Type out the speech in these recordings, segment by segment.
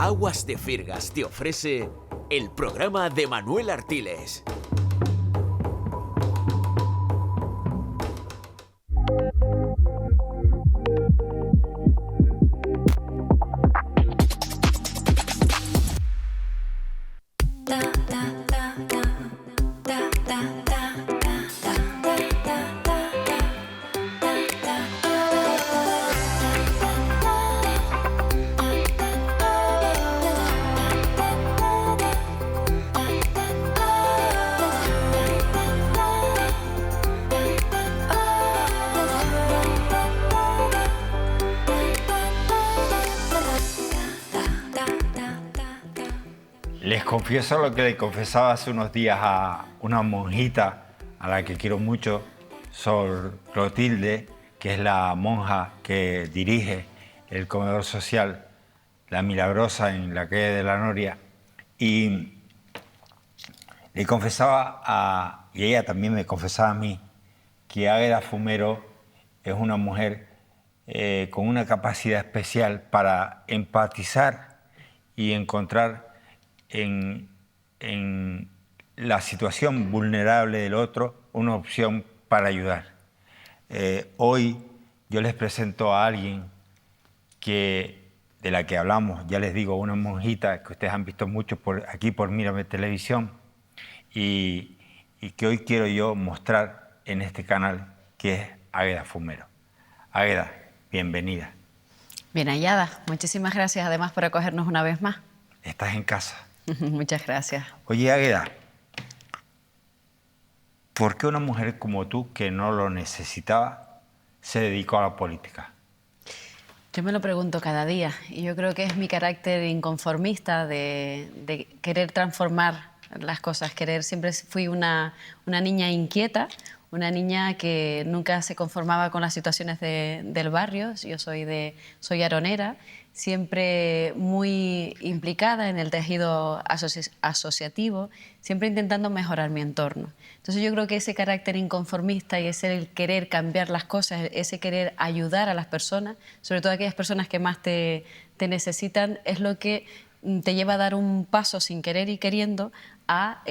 Aguas de Firgas te ofrece el programa de Manuel Artiles. Les confieso lo que le confesaba hace unos días a una monjita a la que quiero mucho, Sor Clotilde, que es la monja que dirige el comedor social La Milagrosa en la calle de la Noria. Y le confesaba y ella también me confesaba a mí, que Águeda Fumero es una mujer con una capacidad especial para empatizar y encontrar en la situación vulnerable del otro una opción para ayudar. Hoy yo les presento a alguien de la que hablamos, ya les digo, una monjita que ustedes han visto mucho aquí por Mírame Televisión y que hoy quiero yo mostrar en este canal, que es Águeda Fumero. Águeda, bienvenida. Bien hallada. Muchísimas gracias además por acogernos una vez más. Estás en casa. Muchas gracias. Oye, Águeda, ¿por qué una mujer como tú, que no lo necesitaba, se dedicó a la política? Yo me lo pregunto cada día y yo creo que es mi carácter inconformista de querer transformar las cosas, siempre fui una niña inquieta, una niña que nunca se conformaba con las situaciones del barrio. Yo soy aronera, siempre muy implicada en el tejido asociativo, siempre intentando mejorar mi entorno. Entonces yo creo que ese carácter inconformista y ese el querer cambiar las cosas, ese querer ayudar a las personas, sobre todo aquellas personas que más te necesitan, es lo que te lleva a dar un paso sin querer y queriendo a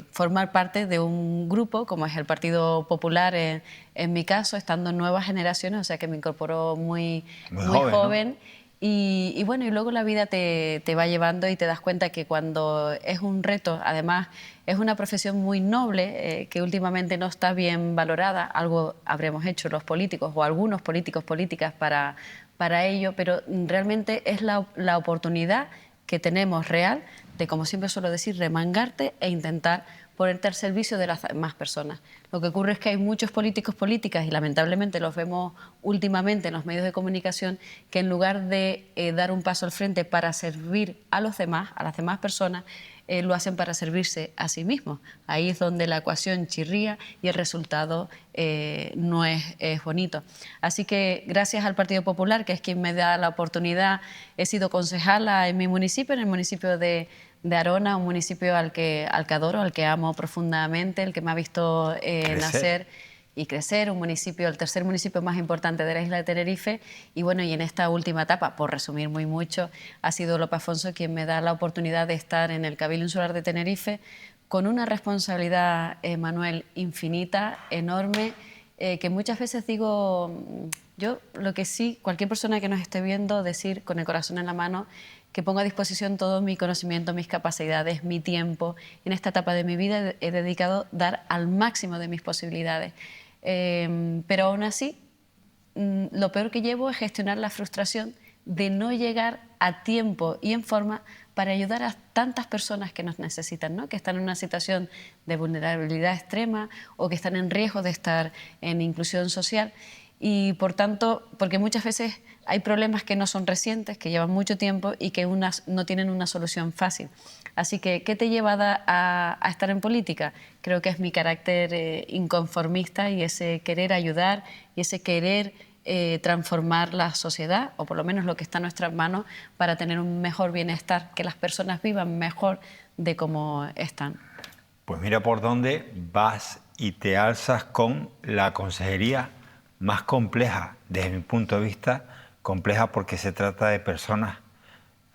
formar parte de un grupo como es el Partido Popular, en mi caso, estando en nuevas generaciones, o sea que me incorporó muy joven, ¿no? Y bueno, y luego la vida te va llevando y te das cuenta que cuando es un reto, además es una profesión muy noble, que últimamente no está bien valorada, algo habremos hecho los políticos o algunos políticos, políticas para ello, pero realmente es la oportunidad que tenemos real de, como siempre suelo decir, remangarte e intentar ponerte al servicio de las demás personas. Lo que ocurre es que hay muchos políticos, políticas, y lamentablemente los vemos últimamente en los medios de comunicación, que en lugar de dar un paso al frente para servir a los demás, a las demás personas, lo hacen para servirse a sí mismos. Ahí es donde la ecuación chirría y el resultado no es bonito. Así que gracias al Partido Popular, que es quien me da la oportunidad, he sido concejala en mi municipio, en el municipio de Arona, un municipio al que adoro, al que amo profundamente, el que me ha visto nacer y crecer, un municipio, el tercer municipio más importante de la isla de Tenerife. Y bueno, y en esta última etapa, por resumir muy mucho, ha sido Lope Afonso quien me da la oportunidad de estar en el Cabildo Insular de Tenerife con una responsabilidad, Manuel, infinita, enorme, que muchas veces digo, yo lo que sí, cualquier persona que nos esté viendo, decir con el corazón en la mano, que pongo a disposición todo mi conocimiento, mis capacidades, mi tiempo. En esta etapa de mi vida he dedicado a dar al máximo de mis posibilidades. Pero aún así, lo peor que llevo es gestionar la frustración de no llegar a tiempo y en forma para ayudar a tantas personas que nos necesitan, ¿no? Que están en una situación de vulnerabilidad extrema o que están en riesgo de estar en inclusión social. Y por tanto, porque muchas veces hay problemas que no son recientes, que llevan mucho tiempo y que no tienen una solución fácil. Así que, ¿qué te lleva a estar en política? Creo que es mi carácter inconformista y ese querer ayudar y ese querer transformar la sociedad, o por lo menos lo que está en nuestras manos, para tener un mejor bienestar, que las personas vivan mejor de cómo están. Pues mira por dónde vas y te alzas con la consejería más compleja, desde mi punto de vista, compleja porque se trata de personas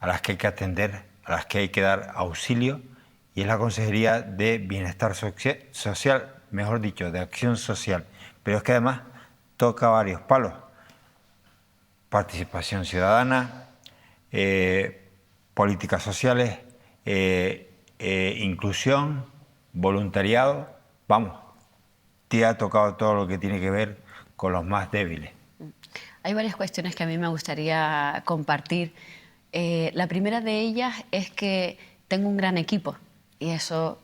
a las que hay que atender, a las que hay que dar auxilio, y es la Consejería de Bienestar Social, mejor dicho, de Acción Social. Pero es que además toca varios palos: participación ciudadana, políticas sociales, inclusión, voluntariado. Vamos, te ha tocado todo lo que tiene que ver con los más débiles. Hay varias cuestiones que a mí me gustaría compartir. La primera de ellas es que tengo un gran equipo y eso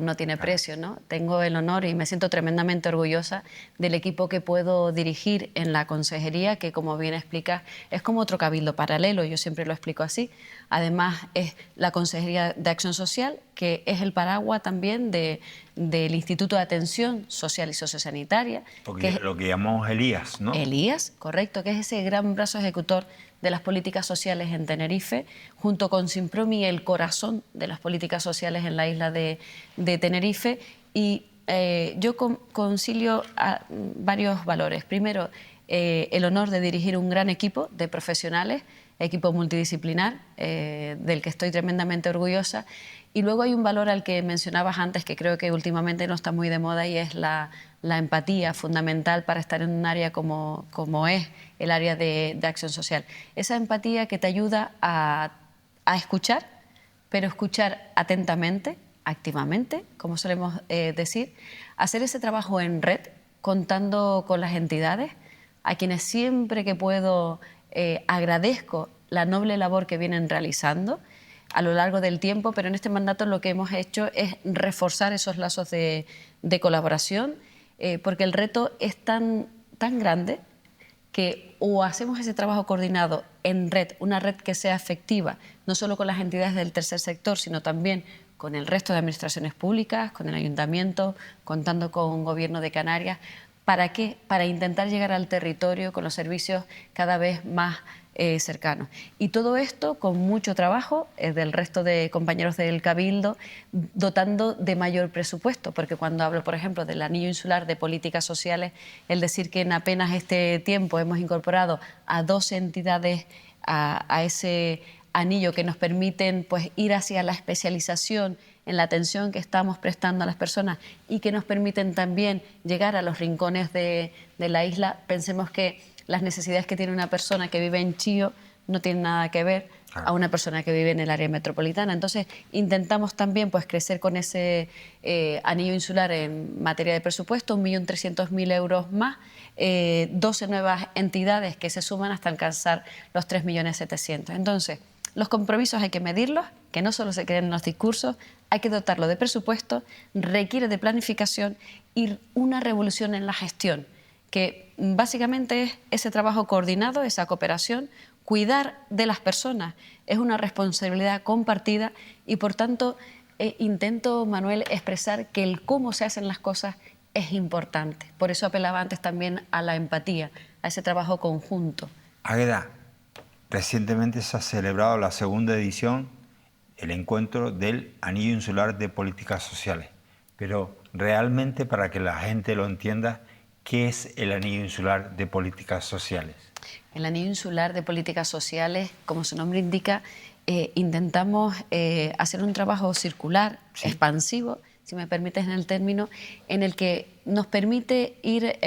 no tiene precio, ¿no? Tengo el honor y me siento tremendamente orgullosa del equipo que puedo dirigir en la consejería, que, como bien explicas, es como otro cabildo paralelo, yo siempre lo explico así. Además, es la Consejería de Acción Social, que es el paraguas también del Instituto de Atención Social y Sociosanitaria. Lo que llamamos Elías, ¿no? Elías, correcto, que es ese gran brazo ejecutor de las políticas sociales en Tenerife, junto con Simpromi, el corazón de las políticas sociales en la isla de Tenerife. Y yo concilio varios valores. Primero, el honor de dirigir un gran equipo de profesionales, equipo multidisciplinar, del que estoy tremendamente orgullosa. Y luego hay un valor al que mencionabas antes, que creo que últimamente no está muy de moda, y es la empatía, fundamental para estar en un área como es el área de acción social. Esa empatía que te ayuda a escuchar, pero escuchar atentamente, activamente, como solemos decir, hacer ese trabajo en red, contando con las entidades, a quienes siempre que puedo agradezco la noble labor que vienen realizando a lo largo del tiempo, pero en este mandato lo que hemos hecho es reforzar esos lazos de colaboración, porque el reto es tan grande que o hacemos ese trabajo coordinado en red, una red que sea efectiva, no solo con las entidades del tercer sector, sino también con el resto de administraciones públicas, con el ayuntamiento, contando con un gobierno de Canarias. ¿Para qué? Para intentar llegar al territorio con los servicios cada vez más cercanos. Y todo esto con mucho trabajo del resto de compañeros del Cabildo, dotando de mayor presupuesto, porque cuando hablo, por ejemplo, del anillo insular de políticas sociales, el decir que en apenas este tiempo hemos incorporado a 2 entidades a ese anillo que nos permiten, pues, ir hacia la especialización en la atención que estamos prestando a las personas y que nos permiten también llegar a los rincones de la isla. Pensemos que las necesidades que tiene una persona que vive en Chío no tienen nada que ver a una persona que vive en el área metropolitana. Entonces, intentamos también, pues, crecer con ese anillo insular en materia de presupuesto, 1.300.000 euros más, 12 nuevas entidades que se suman hasta alcanzar los 3.700.000. Entonces, los compromisos hay que medirlos, que no solo se queden en los discursos, hay que dotarlo de presupuesto, requiere de planificación y una revolución en la gestión, que básicamente es ese trabajo coordinado, esa cooperación. Cuidar de las personas es una responsabilidad compartida y, por tanto, intento, Manuel, expresar que el cómo se hacen las cosas es importante. Por eso apelaba antes también a la empatía, a ese trabajo conjunto. Águeda, recientemente se ha celebrado la 2ª edición, el encuentro del Anillo Insular de Políticas Sociales. Pero realmente, para que la gente lo entienda, ¿qué es el Anillo Insular de Políticas Sociales? El Anillo Insular de Políticas Sociales, como su nombre indica, intentamos hacer un trabajo circular, sí, expansivo, si me permites en el término, en el que nos permite ir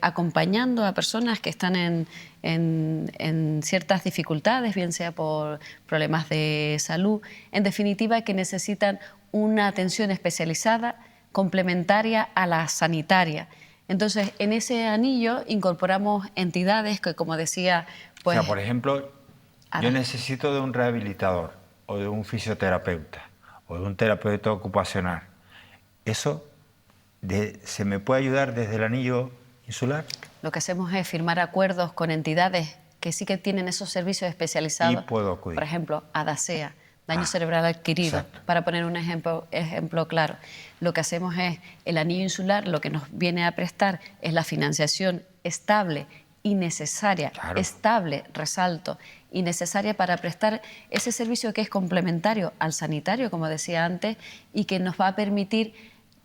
acompañando a personas que están en ciertas dificultades, bien sea por problemas de salud, en definitiva, que necesitan una atención especializada, complementaria a la sanitaria. Entonces, en ese anillo incorporamos entidades que, como decía, pues... O sea, por ejemplo, yo necesito de un rehabilitador, o de un fisioterapeuta, o de un terapeuta ocupacional. ¿Eso se me puede ayudar desde el anillo insular? Lo que hacemos es firmar acuerdos con entidades que sí que tienen esos servicios especializados. Y puedo acudir. Por ejemplo, ADASEA, daño cerebral adquirido, exacto, para poner un ejemplo claro. Lo que hacemos es, el anillo insular lo que nos viene a prestar es la financiación estable y necesaria, claro, estable, resalto, y necesaria para prestar ese servicio que es complementario al sanitario, como decía antes, y que nos va a permitir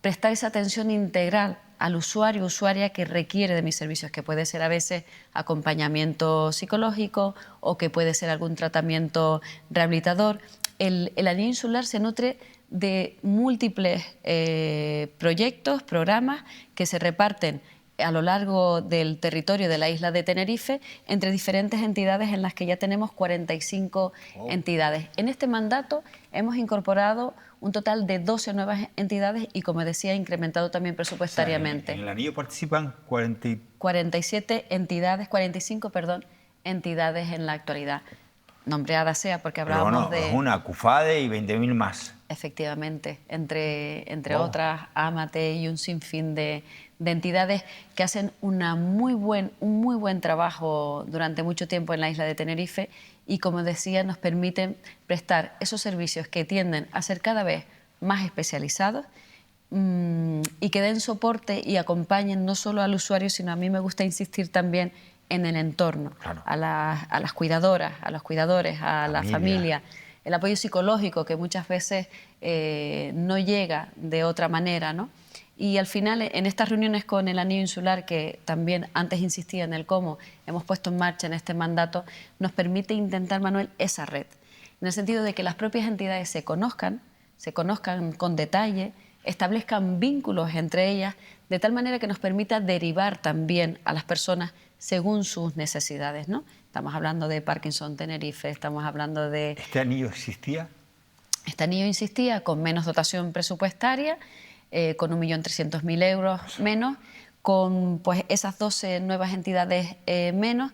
prestar esa atención integral al usuario o usuaria que requiere de mis servicios, que puede ser a veces acompañamiento psicológico o que puede ser algún tratamiento rehabilitador. El anillo insular se nutre de múltiples proyectos, programas que se reparten a lo largo del territorio de la isla de Tenerife entre diferentes entidades, en las que ya tenemos 45 entidades. En este mandato hemos incorporado un total de 12 nuevas entidades y, como decía, incrementado también presupuestariamente. O sea, en el anillo participan 47 entidades, 45, perdón, entidades en la actualidad. Nombreada sea porque hablábamos de... Es una CUFADE y 20.000 más. Efectivamente, entre otras, AMATE y un sinfín de entidades que hacen un muy buen trabajo durante mucho tiempo en la isla de Tenerife y, como decía, nos permiten prestar esos servicios que tienden a ser cada vez más especializados y que den soporte y acompañen no solo al usuario, sino, a mí me gusta insistir también, en el entorno, claro, a las cuidadoras, a los cuidadores, a la familia. El apoyo psicológico, que muchas veces no llega de otra manera, ¿no? Y al final, en estas reuniones con el anillo insular, que también antes insistía en el cómo hemos puesto en marcha en este mandato, nos permite intentar, Manuel, esa red, en el sentido de que las propias entidades se conozcan con detalle, establezcan vínculos entre ellas, de tal manera que nos permita derivar también a las personas según sus necesidades, ¿no? Estamos hablando de Parkinson Tenerife, estamos hablando de... ¿Este anillo existía? Este anillo insistía con menos dotación presupuestaria, con 1.300.000 euros menos, con pues esas 12 nuevas entidades menos,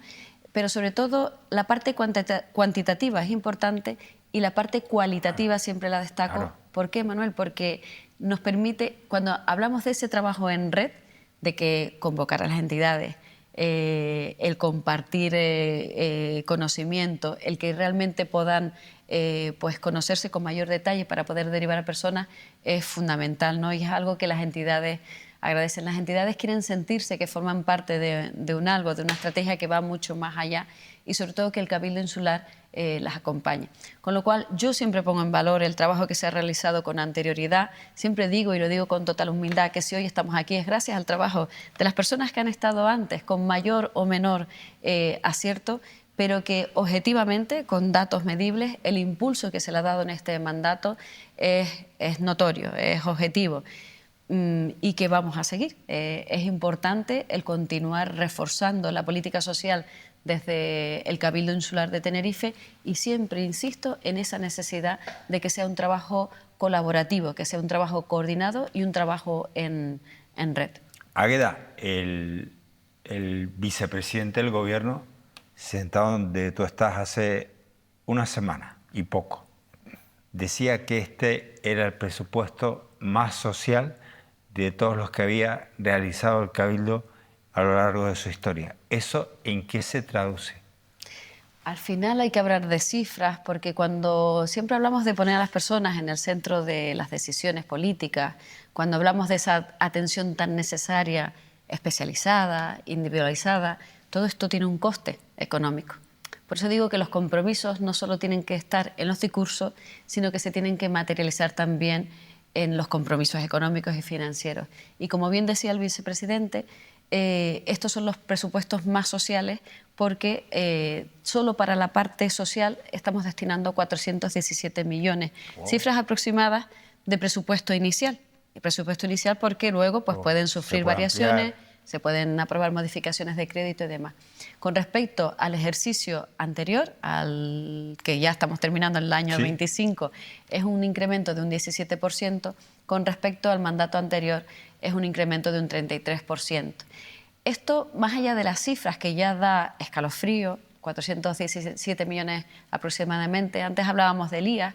pero sobre todo la parte cuantitativa es importante y la parte cualitativa siempre la destaco. Claro. ¿Por qué, Manuel? Porque nos permite, cuando hablamos de ese trabajo en red, de que convocar a las entidades, el compartir conocimiento, el que realmente puedan pues conocerse con mayor detalle para poder derivar a personas, es fundamental, ¿no? Y es algo que las entidades agradecen. Las entidades quieren sentirse que forman parte de un algo, de una estrategia que va mucho más allá, y sobre todo que el Cabildo Insular las acompañe. Con lo cual, yo siempre pongo en valor el trabajo que se ha realizado con anterioridad. Siempre digo, y lo digo con total humildad, que si hoy estamos aquí es gracias al trabajo de las personas que han estado antes, con mayor o menor acierto, pero que objetivamente, con datos medibles, el impulso que se le ha dado en este mandato es notorio, es objetivo. Y que vamos a seguir. Es importante el continuar reforzando la política social desde el Cabildo Insular de Tenerife, y siempre insisto en esa necesidad de que sea un trabajo colaborativo, que sea un trabajo coordinado y un trabajo en red. Águeda, el vicepresidente del Gobierno, sentado donde tú estás hace una semana y poco, decía que este era el presupuesto más social de todos los que había realizado el Cabildo a lo largo de su historia. ¿Eso en qué se traduce? Al final hay que hablar de cifras, porque cuando siempre hablamos de poner a las personas en el centro de las decisiones políticas, cuando hablamos de esa atención tan necesaria, especializada, individualizada, todo esto tiene un coste económico. Por eso digo que los compromisos no solo tienen que estar en los discursos, sino que se tienen que materializar también en los compromisos económicos y financieros. Y como bien decía el vicepresidente, estos son los presupuestos más sociales, porque solo para la parte social estamos destinando 417 millones, cifras aproximadas de presupuesto inicial. El presupuesto inicial, porque luego pues, pueden sufrir variaciones, se pueden aprobar modificaciones de crédito y demás. Con respecto al ejercicio anterior, al que ya estamos terminando en el año 25, es un incremento de un 17%. Con respecto al mandato anterior, es un incremento de un 33%. Esto, más allá de las cifras que ya da escalofrío, 417 millones aproximadamente, antes hablábamos del IAS,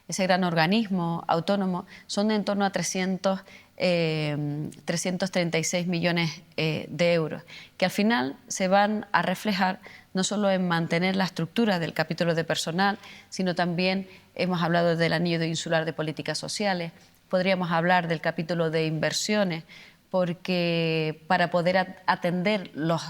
ese gran organismo autónomo, son de en torno a 336 millones de euros, que al final se van a reflejar no solo en mantener la estructura del capítulo de personal, sino también hemos hablado del anillo insular de políticas sociales, podríamos hablar del capítulo de inversiones, porque para poder atender los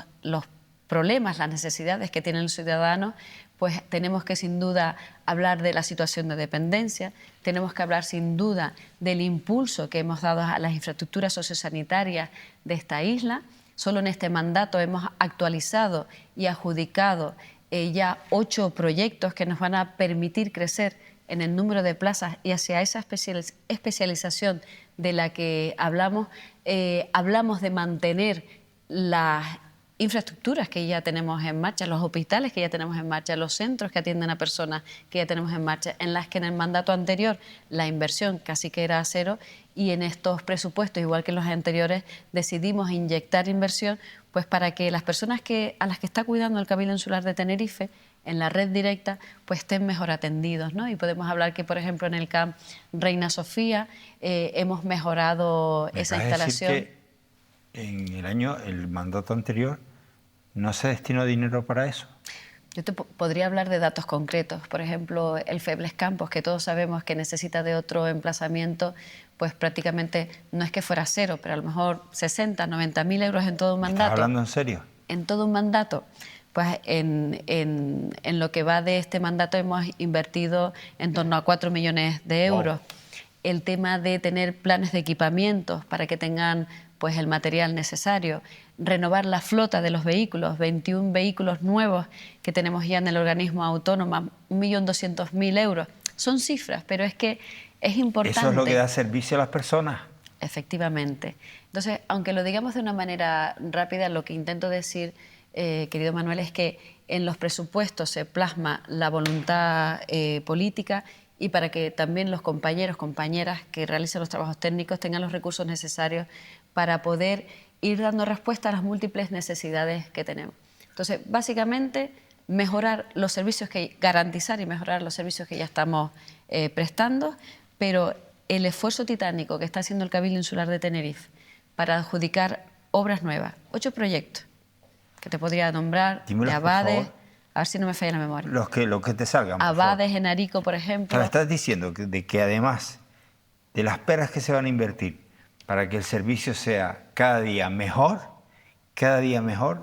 problemas, las necesidades que tienen los ciudadanos, pues tenemos que sin duda hablar de la situación de dependencia, tenemos que hablar sin duda del impulso que hemos dado a las infraestructuras sociosanitarias de esta isla. Solo en este mandato hemos actualizado y adjudicado ya 8 proyectos que nos van a permitir crecer en el número de plazas y hacia esa especialización de la que hablamos. Hablamos de mantener las infraestructuras que ya tenemos en marcha, los hospitales que ya tenemos en marcha, los centros que atienden a personas que ya tenemos en marcha, en las que en el mandato anterior la inversión casi que era cero, y en estos presupuestos, igual que en los anteriores, decidimos inyectar inversión pues para que las personas a las que está cuidando el Cabildo Insular de Tenerife en la red directa pues estén mejor atendidos, ¿no? Y podemos hablar que, por ejemplo, en el CAMP Reina Sofía hemos mejorado esa instalación. Decir que en el mandato anterior, ¿no se destinó dinero para eso? Yo te podría hablar de datos concretos. Por ejemplo, el Febles Campos, que todos sabemos que necesita de otro emplazamiento, pues prácticamente no es que fuera cero, pero a lo mejor 60, 90.000 euros en todo un mandato. ¿Estás hablando en serio? En todo un mandato. Pues en lo que va de este mandato hemos invertido en torno a 4 millones de euros. Wow. El tema de tener planes de equipamientos para que tengan pues el material necesario, renovar la flota de los vehículos, 21 vehículos nuevos que tenemos ya en el organismo autónomo, 1.200.000 euros. Son cifras, pero es que es importante. ¿Eso es lo que da servicio a las personas? Efectivamente. Entonces, aunque lo digamos de una manera rápida, lo que intento decir, querido Manuel, es que en los presupuestos se plasma la voluntad política, y para que también los compañeros, compañeras que realicen los trabajos técnicos tengan los recursos necesarios para poder ir dando respuesta a las múltiples necesidades que tenemos. Entonces, básicamente, garantizar y mejorar los servicios que ya estamos prestando, pero el esfuerzo titánico que está haciendo el Cabildo Insular de Tenerife para adjudicar obras nuevas, 8 proyectos, que te podría nombrar, de Abades, a ver si no me falla la memoria. Los que te salgan, por Abades, favor. en Arico, por ejemplo. Pero estás diciendo que además de las peras que se van a invertir para que el servicio sea cada día mejor,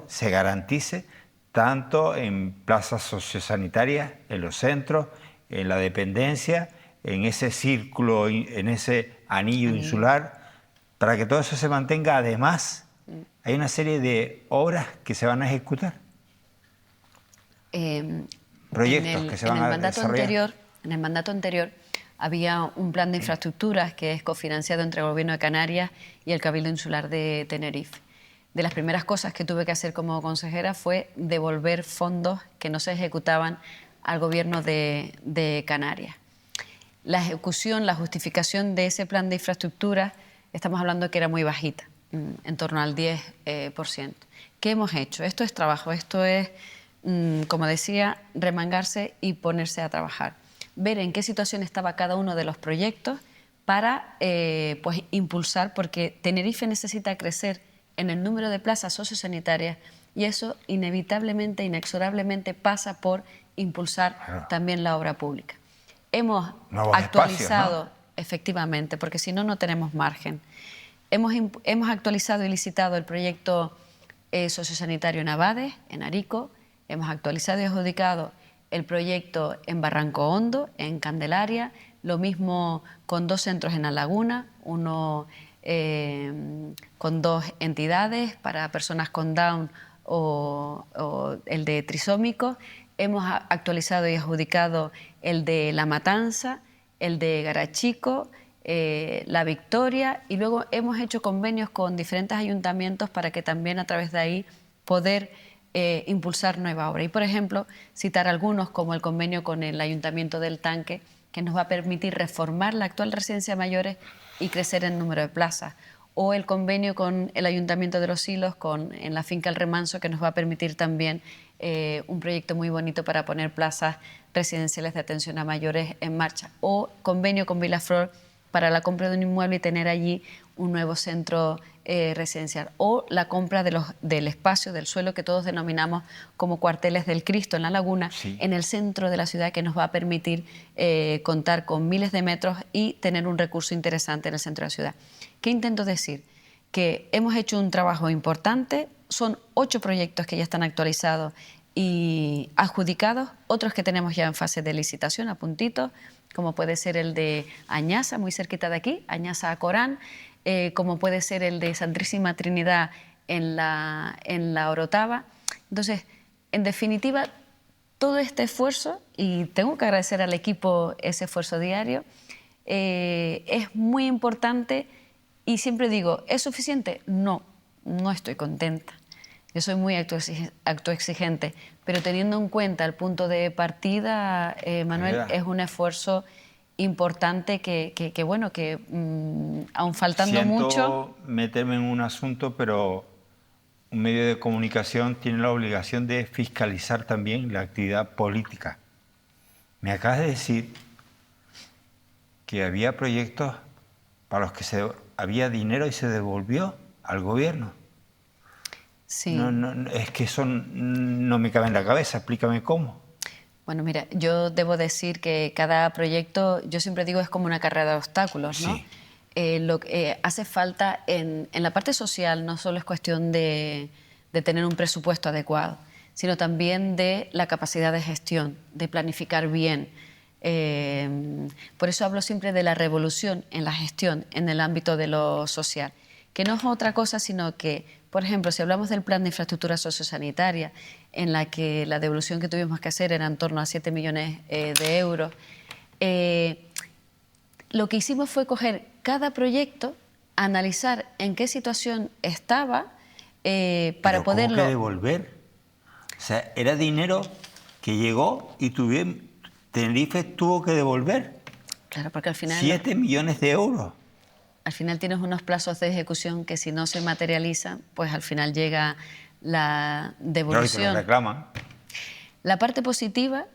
se garantice tanto en plazas sociosanitarias, en los centros, en la dependencia, en ese círculo, en ese anillo insular, para que todo eso se mantenga. Además, hay una serie de obras que se van a ejecutar. Proyectos que se van a desarrollar. En el mandato anterior había un plan de infraestructuras que es cofinanciado entre el Gobierno de Canarias y el Cabildo Insular de Tenerife. De las primeras cosas que tuve que hacer como consejera fue devolver fondos que no se ejecutaban al Gobierno de Canarias. La ejecución, la justificación de ese plan de infraestructuras, estamos hablando que era muy bajita, en torno al 10%. ¿Qué hemos hecho? Esto es trabajo, esto es, como decía, remangarse y ponerse a trabajar. Ver en qué situación estaba cada uno de los proyectos para pues, impulsar, porque Tenerife necesita crecer en el número de plazas sociosanitarias y eso inevitablemente, inexorablemente pasa por impulsar también la obra pública. Hemos actualizado, ¿no? Efectivamente, porque si no, no tenemos margen. Hemos actualizado y licitado el proyecto sociosanitario en Abades, en Arico. Hemos actualizado y adjudicado el proyecto en Barranco Hondo, en Candelaria. Lo mismo con 2 centros en La Laguna, uno con 2 entidades para personas con Down o el de trisómicos. Hemos actualizado y adjudicado el de La Matanza, el de Garachico, La Victoria, y luego hemos hecho convenios con diferentes ayuntamientos para que también a través de ahí poder impulsar nueva obra. Y, por ejemplo, citar algunos como el convenio con el Ayuntamiento del Tanque, que nos va a permitir reformar la actual residencia de mayores y crecer en número de plazas, o el convenio con el Ayuntamiento de Los Silos en la finca El Remanso, que nos va a permitir también un proyecto muy bonito para poner plazas residenciales de atención a mayores en marcha, o convenio con Vilaflor para la compra de un inmueble y tener allí un nuevo centro residencial, o la compra del espacio, del suelo que todos denominamos como cuarteles del Cristo en La Laguna, sí, en el centro de la ciudad, que nos va a permitir contar con miles de metros y tener un recurso interesante en el centro de la ciudad. ¿Qué intento decir? Que hemos hecho un trabajo importante, son 8 proyectos que ya están actualizados y adjudicados, otros que tenemos ya en fase de licitación a puntitos, como puede ser el de Añasa, muy cerquita de aquí, Añasa a Corán, como puede ser el de Santísima Trinidad en la Orotava. Entonces, en definitiva, todo este esfuerzo, y tengo que agradecer al equipo ese esfuerzo diario, es muy importante y siempre digo, ¿es suficiente? No, no estoy contenta. Yo soy muy autoexigente, pero teniendo en cuenta el punto de partida, Manuel, es un esfuerzo importante bueno, que aun faltando mucho... Siento meterme en un asunto, pero un medio de comunicación tiene la obligación de fiscalizar también la actividad política. Me acabas de decir que había proyectos para los que había dinero y se devolvió al gobierno. Sí. No, es que eso no me cabe en la cabeza. Explícame cómo. Bueno, mira, yo debo decir que cada proyecto, yo siempre digo, es como una carrera de obstáculos, ¿no? Sí. Lo que hace falta en la parte social no solo es cuestión de tener un presupuesto adecuado, sino también de la capacidad de gestión, de planificar bien. Por eso hablo siempre de la revolución en la gestión, en el ámbito de lo social, que no es otra cosa sino que, por ejemplo, si hablamos del plan de infraestructura sociosanitaria, en la que la devolución que tuvimos que hacer era en torno a 7 millones de euros, lo que hicimos fue coger cada proyecto, analizar en qué situación estaba para poderlo... ¿Cómo que devolver? O sea, era dinero que llegó y Tenerife tuvo que devolver. Claro, porque al final... 7 millones de euros. Al final tienes unos plazos de ejecución que si no se materializan, pues al final llega la devolución. Claro, y te lo reclaman. La parte positiva,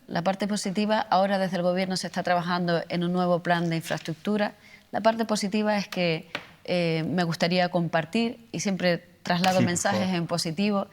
ahora desde el Gobierno se está trabajando en un nuevo plan de infraestructura. La parte positiva es que me gustaría compartir, y siempre traslado mensajes en positivo,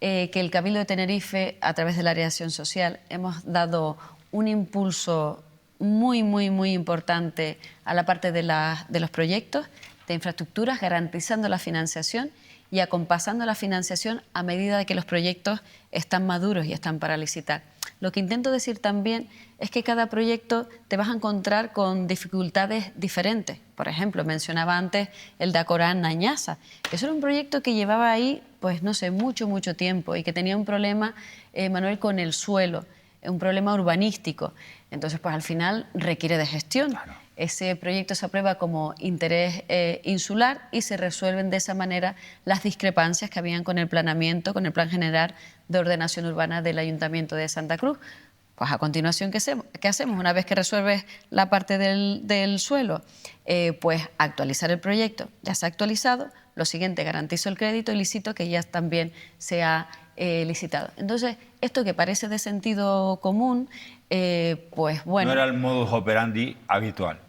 que el Cabildo de Tenerife, a través del área de acción social, hemos dado un impulso muy, muy, muy importante a la parte de los proyectos de infraestructuras, garantizando la financiación y acompasando la financiación a medida de que los proyectos están maduros y están para licitar. Lo que intento decir también es que cada proyecto te vas a encontrar con dificultades diferentes. Por ejemplo, mencionaba antes el de Acorán Añasa. Eso era un proyecto que llevaba ahí, pues no sé, mucho tiempo y que tenía un problema, Manuel, con el suelo, un problema urbanístico. Entonces, pues al final requiere de gestión. Claro. Ese proyecto se aprueba como interés insular y se resuelven de esa manera las discrepancias que habían con el planeamiento, con el Plan General de Ordenación Urbana del Ayuntamiento de Santa Cruz. Pues a continuación, ¿qué hacemos? Una vez que resuelves la parte del suelo, pues actualizar el proyecto. Ya se ha actualizado. Lo siguiente, garantizo el crédito y licito que ya también se ha licitado. Entonces, esto que parece de sentido común, pues bueno... No era el modus operandi habitual.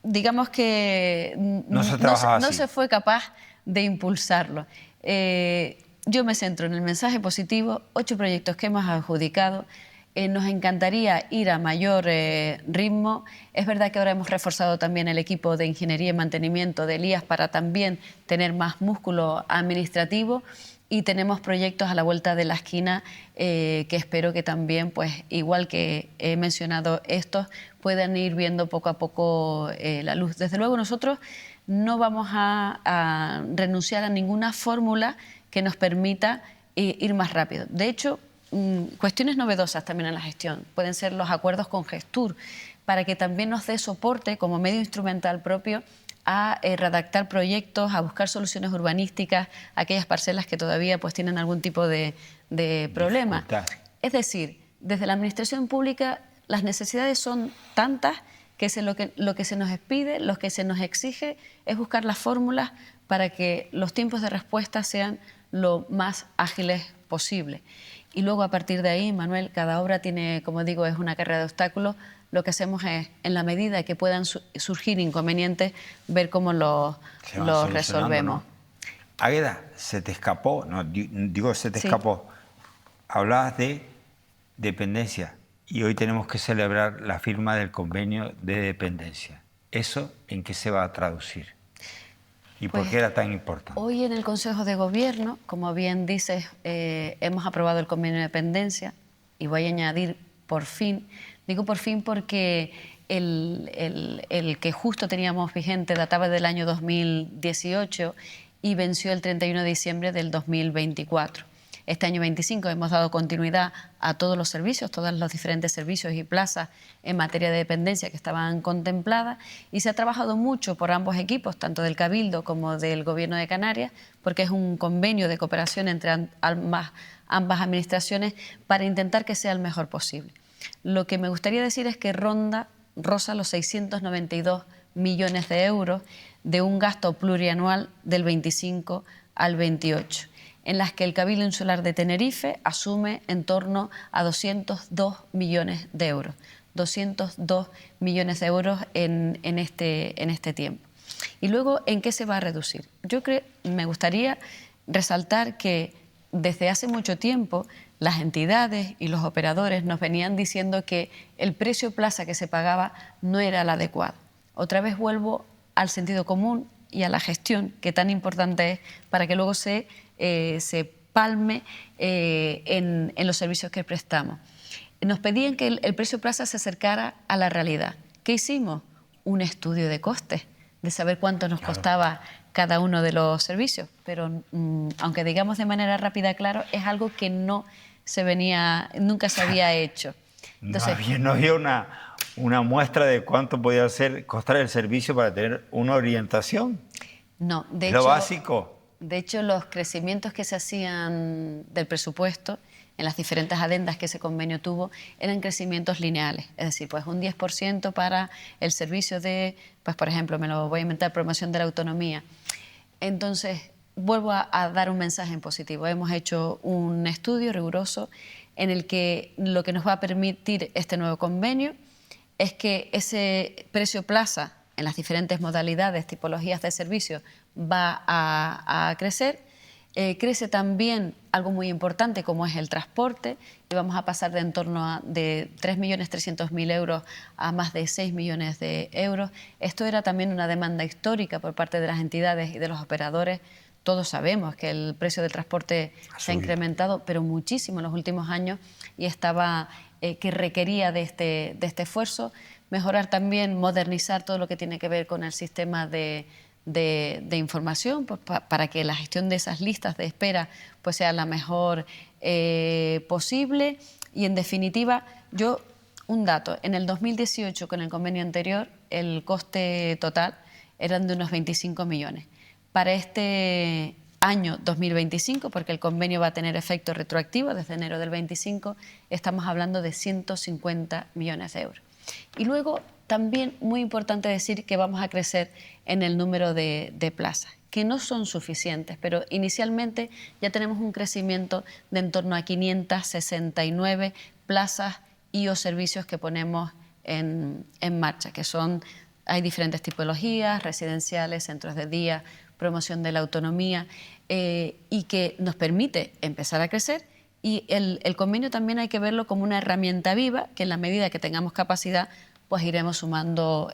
Digamos que no se fue capaz de impulsarlo. Yo me centro en el mensaje positivo, 8 proyectos que hemos adjudicado. Nos encantaría ir a mayor ritmo. Es verdad que ahora hemos reforzado también el equipo de ingeniería y mantenimiento de Elías para también tener más músculo administrativo. Y tenemos proyectos a la vuelta de la esquina que espero que también, pues igual que he mencionado estos, puedan ir viendo poco a poco la luz. Desde luego nosotros no vamos a renunciar a ninguna fórmula que nos permita ir más rápido. De hecho, cuestiones novedosas también en la gestión pueden ser los acuerdos con Gestur, para que también nos dé soporte como medio instrumental propio a redactar proyectos, a buscar soluciones urbanísticas a aquellas parcelas que todavía pues, tienen algún tipo de problema. Es decir, desde la administración pública las necesidades son tantas que lo que se nos pide, lo que se nos exige es buscar las fórmulas para que los tiempos de respuesta sean lo más ágiles posible. Y luego a partir de ahí, Manuel, cada obra tiene, como digo, es una carrera de obstáculos. Lo que hacemos es, en la medida que puedan surgir inconvenientes, ver cómo los resolvemos. ¿No? Águeda, se te escapó, no, digo se te escapó. Hablabas de dependencia y hoy tenemos que celebrar la firma del convenio de dependencia. ¿Eso en qué se va a traducir? ¿Y por qué era tan importante? Hoy en el Consejo de Gobierno, como bien dices, hemos aprobado el convenio de dependencia. y voy a añadir por fin, digo por fin porque el que justo teníamos vigente databa del año 2018 y venció el 31 de diciembre del 2024. Este año 25 hemos dado continuidad a todos los servicios, todos los diferentes servicios y plazas en materia de dependencia que estaban contempladas, y se ha trabajado mucho por ambos equipos, tanto del Cabildo como del Gobierno de Canarias, porque es un convenio de cooperación entre ambas administraciones para intentar que sea el mejor posible. Lo que me gustaría decir es que roza los 692 millones de euros de un gasto plurianual del 25 al 28. En las que el Cabildo Insular de Tenerife asume en torno a 202 millones de euros. 202 millones de euros en este tiempo. Y luego, ¿en qué se va a reducir? Me gustaría resaltar que desde hace mucho tiempo las entidades y los operadores nos venían diciendo que el precio plaza que se pagaba no era el adecuado. Otra vez vuelvo al sentido común y a la gestión, que tan importante es para que luego se palme en los servicios que prestamos. Nos pedían que el precio plaza se acercara a la realidad. ¿Qué hicimos? Un estudio de costes, de saber cuánto nos costaba cada uno de los servicios. Pero aunque digamos de manera rápida, claro, es algo que nunca se había hecho. Entonces, no había una muestra de cuánto podía costar el servicio para tener una orientación. No, de hecho, lo básico. De hecho, los crecimientos que se hacían del presupuesto en las diferentes adendas que ese convenio tuvo eran crecimientos lineales. Es decir, pues un 10% para el servicio de, pues por ejemplo, me lo voy a inventar, promoción de la autonomía. Entonces, vuelvo a dar un mensaje en positivo. Hemos hecho un estudio riguroso en el que lo que nos va a permitir este nuevo convenio es que ese precio plaza en las diferentes modalidades, tipologías de servicios, va a crecer. Crece también algo muy importante como es el transporte, y vamos a pasar de en torno de 3.300.000 euros a más de 6 millones de euros. Esto era también una demanda histórica por parte de las entidades y de los operadores. Todos sabemos que el precio del transporte se ha incrementado, pero muchísimo en los últimos años, y que requería de este esfuerzo. Mejorar también, modernizar todo lo que tiene que ver con el sistema de información, pues, para que la gestión de esas listas de espera pues sea la mejor posible. Y en definitiva, un dato, en el 2018 con el convenio anterior el coste total eran de unos 25 millones. Para este año 2025, porque el convenio va a tener efecto retroactivo desde enero del 25, estamos hablando de 150 millones de euros. Y luego también muy importante decir que vamos a crecer en el número de plazas, que no son suficientes, pero inicialmente ya tenemos un crecimiento de en torno a 569 plazas y o servicios que ponemos en marcha, hay diferentes tipologías, residenciales, centros de día, promoción de la autonomía, y que nos permite empezar a crecer. Y el convenio también hay que verlo como una herramienta viva, que en la medida que tengamos capacidad, pues iremos sumando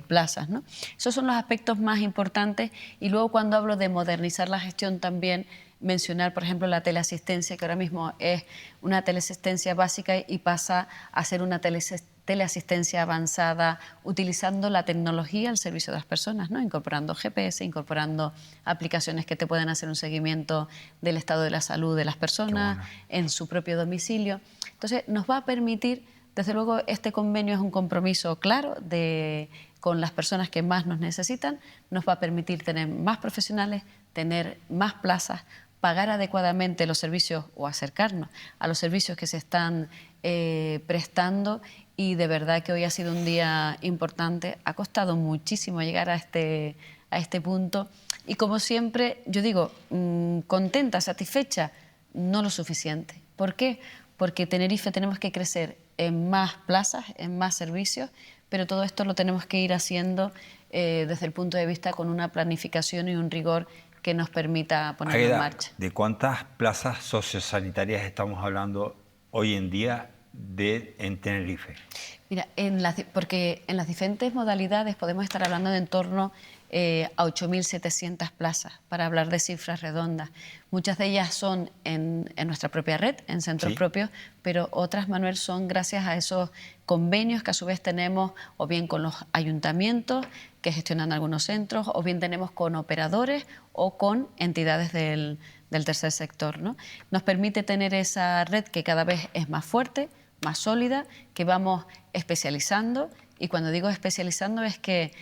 plazas, ¿no? Esos son los aspectos más importantes. Y luego, cuando hablo de modernizar la gestión, también mencionar, por ejemplo, la teleasistencia, que ahora mismo es una teleasistencia básica y pasa a ser una teleasistencia avanzada, utilizando la tecnología al servicio de las personas, ¿no? Incorporando GPS, incorporando aplicaciones que te puedan hacer un seguimiento del estado de la salud de las personas en su propio domicilio. Entonces, nos va a permitir, desde luego, este convenio es un compromiso claro con las personas que más nos necesitan. Nos va a permitir tener más profesionales, tener más plazas, pagar adecuadamente los servicios o acercarnos a los servicios que se están prestando. Y de verdad que hoy ha sido un día importante. Ha costado muchísimo llegar a este punto. Y como siempre, yo digo, contenta, satisfecha, no lo suficiente. ¿Por qué? Porque Tenerife tenemos que crecer en más plazas, en más servicios, pero todo esto lo tenemos que ir haciendo desde el punto de vista con una planificación y un rigor que nos permita ponerlo en marcha. ¿De cuántas plazas sociosanitarias estamos hablando hoy en día en Tenerife? Mira, porque en las diferentes modalidades podemos estar hablando de en torno a 8.700 plazas, para hablar de cifras redondas. Muchas de ellas son en nuestra propia red, en centros propios, pero otras, Manuel, son gracias a esos convenios que a su vez tenemos o bien con los ayuntamientos que gestionan algunos centros, o bien tenemos con operadores o con entidades del tercer sector, ¿no? Nos permite tener esa red que cada vez es más fuerte, más sólida, que vamos especializando. Y cuando digo especializando es que,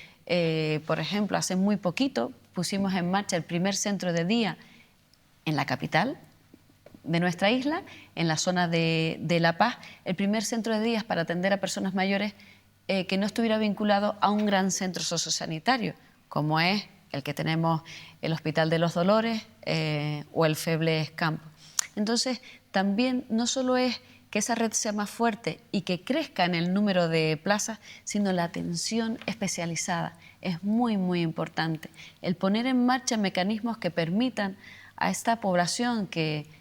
por ejemplo, hace muy poquito pusimos en marcha el primer centro de día en la capital de nuestra isla, en la zona de La Paz, el primer centro de días para atender a personas mayores que no estuviera vinculado a un gran centro sociosanitario, como es el que tenemos el Hospital de los Dolores o el Febles Campo. Entonces, también no solo es que esa red sea más fuerte y que crezca en el número de plazas, sino la atención especializada. Es muy, muy importante. El poner en marcha mecanismos que permitan a esta población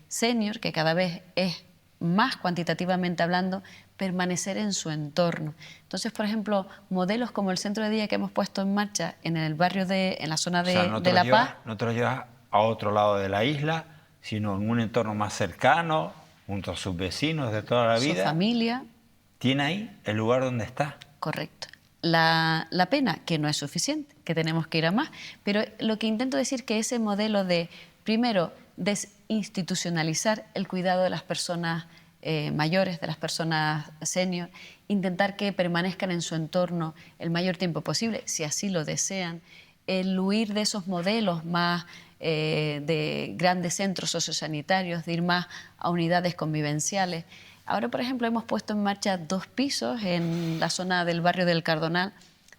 senior, que cada vez es más cuantitativamente hablando, permanecer en su entorno. Entonces, por ejemplo, modelos como el centro de día que hemos puesto en marcha en el barrio en la zona de La Paz. No te lo llevas a otro lado de la isla, sino en un entorno más cercano, junto a sus vecinos de toda la vida. Su familia. Tiene ahí el lugar donde está. Correcto. La pena, que no es suficiente, que tenemos que ir a más, pero lo que intento decir que ese modelo de, primero, desinstitucionalizar el cuidado de las personas mayores, de las personas senior, intentar que permanezcan en su entorno el mayor tiempo posible, si así lo desean, el huir de esos modelos más de grandes centros sociosanitarios, de ir más a unidades convivenciales. Ahora, por ejemplo, hemos puesto en marcha 2 pisos en la zona del barrio del Cardonal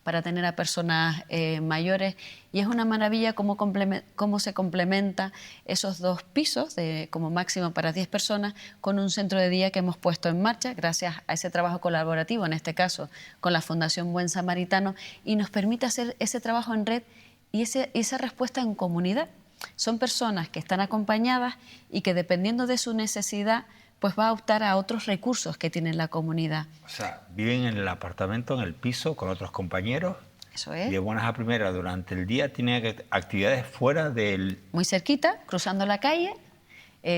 para tener a personas mayores, y es una maravilla cómo se complementa esos 2 pisos como máximo para 10 personas con un centro de día que hemos puesto en marcha gracias a ese trabajo colaborativo, en este caso con la Fundación Buen Samaritano, y nos permite hacer ese trabajo en red y esa respuesta en comunidad. Son personas que están acompañadas y que, dependiendo de su necesidad, pues va a optar a otros recursos que tiene la comunidad. O sea, viven en el apartamento, en el piso, con otros compañeros. Eso es. Y de buenas a primeras, durante el día, tienen actividades fuera del... Muy cerquita, cruzando la calle,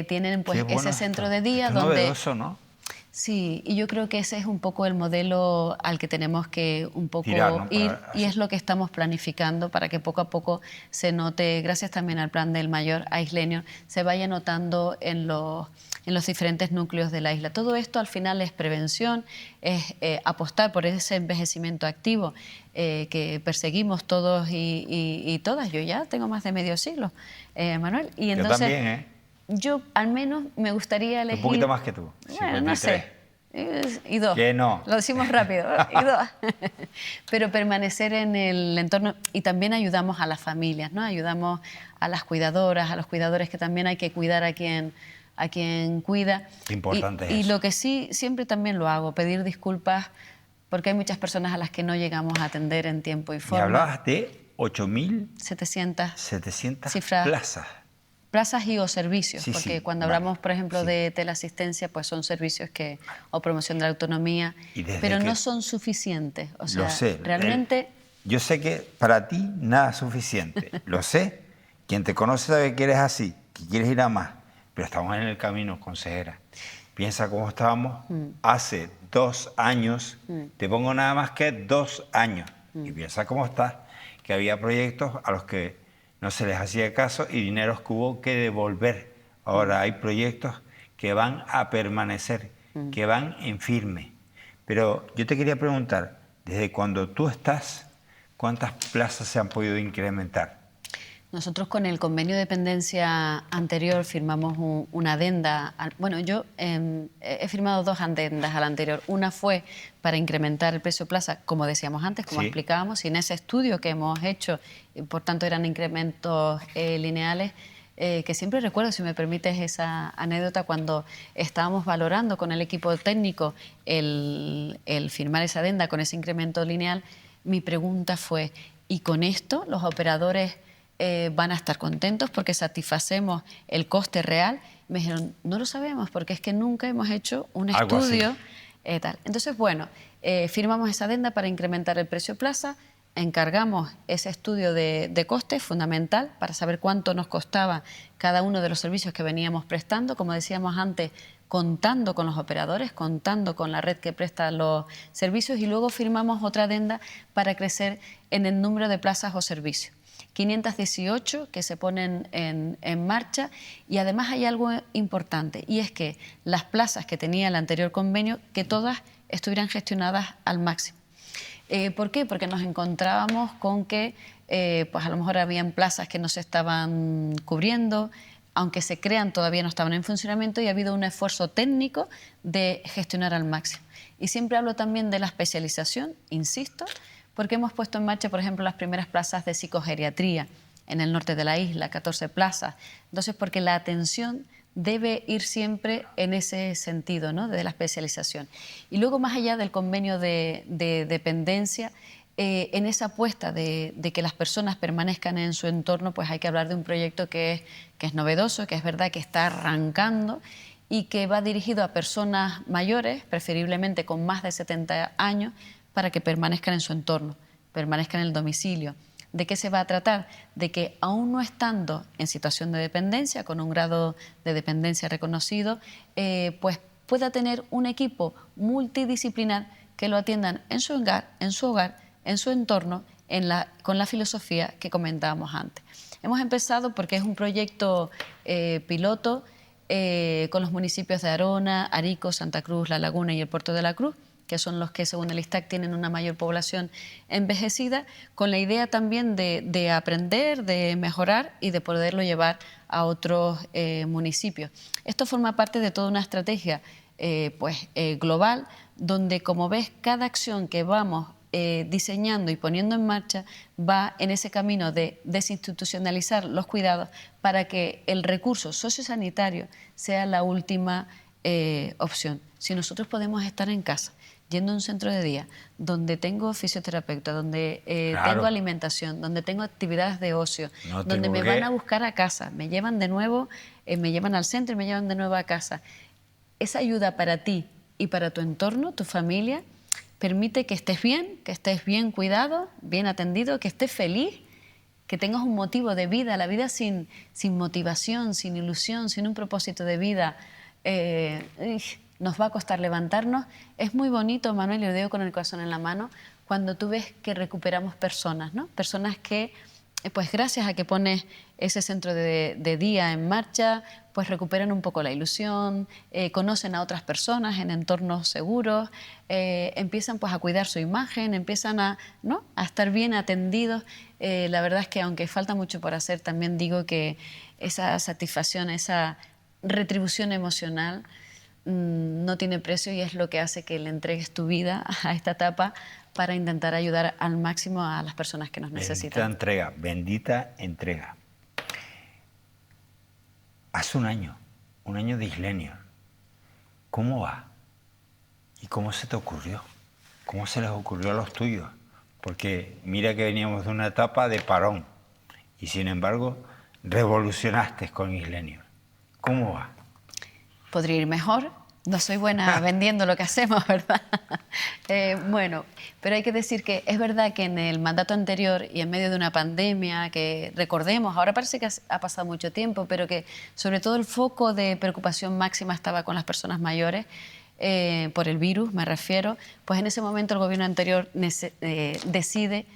tienen pues ese centro de día esto es donde... novedoso, ¿no? Sí, y yo creo que ese es un poco el modelo al que tenemos que un poco tirar, ¿no? ir, y es lo que estamos planificando para que poco a poco se note, gracias también al plan del mayor a isleño, se vaya notando en los diferentes núcleos de la isla. Todo esto al final es prevención, es apostar por ese envejecimiento activo que perseguimos todos y todas. Yo ya tengo más de medio siglo, Manuel. Y entonces, yo también, ¿eh? Yo al menos me gustaría elegir... Un poquito más que tú. Bueno, no sé. Y 2. Que no. Lo decimos rápido. Y 2. Pero permanecer en el entorno, y también ayudamos a las familias, ¿no? Ayudamos a las cuidadoras, a los cuidadores, que también hay que cuidar a quien cuida. Qué importante es Y eso. lo que sí, siempre también lo hago, pedir disculpas, porque hay muchas personas a las que no llegamos a atender en tiempo y forma. Y hablabas de 8.700 cifras. Plazas y o servicios, Sí, porque sí, cuando vale, hablamos, por ejemplo, sí. de teleasistencia, pues son servicios o promoción de la autonomía, pero no son suficientes. O sea, lo sé. Realmente... Yo sé que para ti nada es suficiente. Lo sé. Quien te conoce sabe que eres así, que quieres ir a más. Pero estamos en el camino, consejera. Piensa cómo estábamos hace 2 años. Te pongo nada más que 2 años. Y piensa cómo estás, que había proyectos a los que no se les hacía caso y dineros que hubo que devolver. Ahora hay proyectos que van a permanecer, que van en firme. Pero yo te quería preguntar, desde cuando tú estás, ¿cuántas plazas se han podido incrementar? Nosotros con el convenio de dependencia anterior firmamos una adenda. Bueno, yo he firmado 2 adendas al anterior. Una fue para incrementar el precio plaza, como decíamos antes, como explicábamos, y en ese estudio que hemos hecho, por tanto eran incrementos lineales, que siempre recuerdo, si me permites esa anécdota, cuando estábamos valorando con el equipo técnico el firmar esa adenda con ese incremento lineal, mi pregunta fue, ¿y con esto los operadores van a estar contentos porque satisfacemos el coste real? Me dijeron, no lo sabemos, porque es que nunca hemos hecho un estudio tal. Entonces, bueno, firmamos esa adenda para incrementar el precio plaza, encargamos ese estudio de costes fundamental para saber cuánto nos costaba cada uno de los servicios que veníamos prestando, como decíamos antes, contando con los operadores, contando con la red que presta los servicios, y luego firmamos otra adenda para crecer en el número de plazas o servicios. 518 que se ponen en marcha, y además hay algo importante, y es que las plazas que tenía el anterior convenio, que todas estuvieran gestionadas al máximo. ¿Por qué? Porque nos encontrábamos con que pues a lo mejor habían plazas que no se estaban cubriendo, aunque se crean todavía no estaban en funcionamiento, y ha habido un esfuerzo técnico de gestionar al máximo. Y siempre hablo también de la especialización, insisto, porque hemos puesto en marcha, por ejemplo, las primeras plazas de psicogeriatría en el norte de la isla, 14 plazas. Entonces, porque la atención debe ir siempre en ese sentido, ¿no?, de la especialización. Y luego, más allá del convenio de dependencia, en esa apuesta de que las personas permanezcan en su entorno, pues hay que hablar de un proyecto que es novedoso, que es verdad que está arrancando y que va dirigido a personas mayores, preferiblemente con más de 70 años, para que permanezcan en su entorno, permanezcan en el domicilio. ¿De qué se va a tratar? De que, aún no estando en situación de dependencia, con un grado de dependencia reconocido, pues pueda tener un equipo multidisciplinar que lo atiendan en su hogar, en su entorno, con la filosofía que comentábamos antes. Hemos empezado porque es un proyecto piloto con los municipios de Arona, Arico, Santa Cruz, La Laguna y el Puerto de la Cruz, que son los que, según el ISTAC, tienen una mayor población envejecida, con la idea también de aprender, de mejorar y de poderlo llevar a otros municipios. Esto forma parte de toda una estrategia global, donde, como ves, cada acción que vamos diseñando y poniendo en marcha va en ese camino de desinstitucionalizar los cuidados para que el recurso sociosanitario sea la última opción. Si nosotros podemos estar en casa, yendo a un centro de día, donde tengo fisioterapeuta, donde Claro. tengo alimentación, donde tengo actividades de ocio, No donde tengo me que- van a buscar a casa, me llevan de nuevo, me llevan al centro y me llevan de nuevo a casa. Esa ayuda para ti y para tu entorno, tu familia, permite que estés bien cuidado, bien atendido, que estés feliz, que tengas un motivo de vida. La vida sin motivación, sin ilusión, sin un propósito de vida, nos va a costar levantarnos. Es muy bonito, Manuel, y lo digo con el corazón en la mano, cuando tú ves que recuperamos personas, ¿no? Personas que, pues gracias a que pones ese centro de día en marcha, pues recuperan un poco la ilusión, conocen a otras personas en entornos seguros, empiezan pues a cuidar su imagen, empiezan a estar bien atendidos. La verdad es que, aunque falta mucho por hacer, también digo que esa satisfacción, esa retribución emocional no tiene precio, y es lo que hace que le entregues tu vida a esta etapa para intentar ayudar al máximo a las personas que nos necesitan. Bendita entrega. Hace un año de Islenior. ¿Cómo va? ¿Y cómo se te ocurrió? ¿Cómo se les ocurrió a los tuyos? Porque mira que veníamos de una etapa de parón y, sin embargo, revolucionaste con Islenior. ¿Cómo va? Podría ir mejor. No soy buena vendiendo lo que hacemos, ¿verdad? Bueno, pero hay que decir que es verdad que en el mandato anterior y en medio de una pandemia, que recordemos, ahora parece que ha pasado mucho tiempo, pero que sobre todo el foco de preocupación máxima estaba con las personas mayores, por el virus me refiero, pues en ese momento el gobierno anterior decide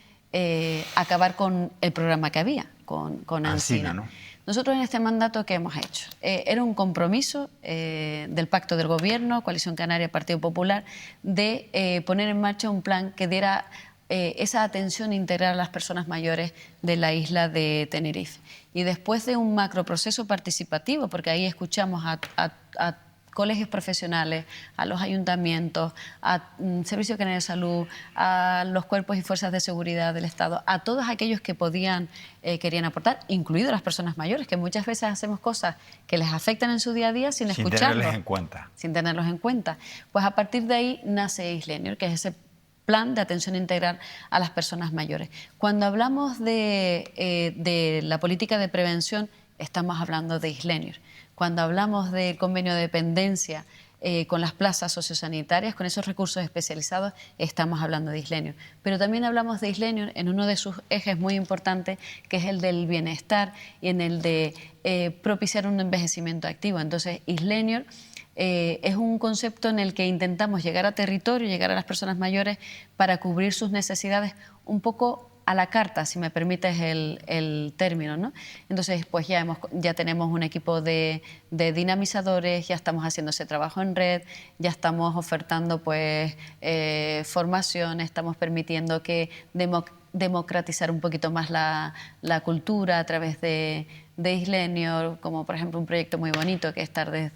acabar con el programa que había, con Ancina, ¿no? Nosotros en este mandato, ¿qué hemos hecho? Era un compromiso del Pacto del Gobierno, Coalición Canaria, Partido Popular, de poner en marcha un plan que diera esa atención integral a las personas mayores de la isla de Tenerife. Y después de un macroproceso participativo, porque ahí escuchamos a colegios profesionales, a los ayuntamientos, a Servicio Canario de Salud, a los cuerpos y fuerzas de seguridad del Estado, a todos aquellos que querían aportar, incluidas las personas mayores, que muchas veces hacemos cosas que les afectan en su día a día sin escucharlos. Sin tenerlos en cuenta. Sin tenerlos en cuenta. Pues a partir de ahí nace Islenior, que es ese plan de atención integral a las personas mayores. Cuando hablamos de la política de prevención, estamos hablando de Islenior. Cuando hablamos del convenio de dependencia, con las plazas sociosanitarias, con esos recursos especializados, estamos hablando de Islenio. Pero también hablamos de Islenio en uno de sus ejes muy importantes, que es el del bienestar y en el de propiciar un envejecimiento activo. Entonces, Islenio es un concepto en el que intentamos llegar a territorio, llegar a las personas mayores para cubrir sus necesidades un poco a la carta, si me permites el término, ¿no? Entonces, pues ya tenemos un equipo de dinamizadores, ya estamos haciendo ese trabajo en red, ya estamos ofertando pues formación, estamos permitiendo que democratizar un poquito más la cultura a través de Islenio, como por ejemplo un proyecto muy bonito que es Tardes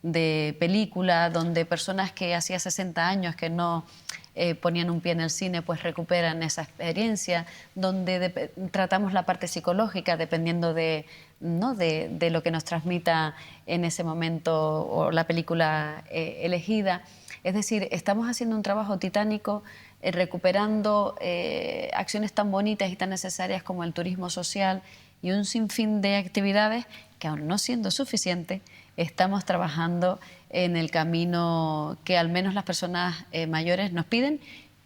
de película, donde personas que hacía 60 años que no ponían un pie en el cine, pues recuperan esa experiencia, donde tratamos la parte psicológica dependiendo ¿no? de lo que nos transmita en ese momento o la película elegida. Es decir, estamos haciendo un trabajo titánico recuperando acciones tan bonitas y tan necesarias como el turismo social y un sinfín de actividades que, aun no siendo suficiente, estamos trabajando en el camino que al menos las personas mayores nos piden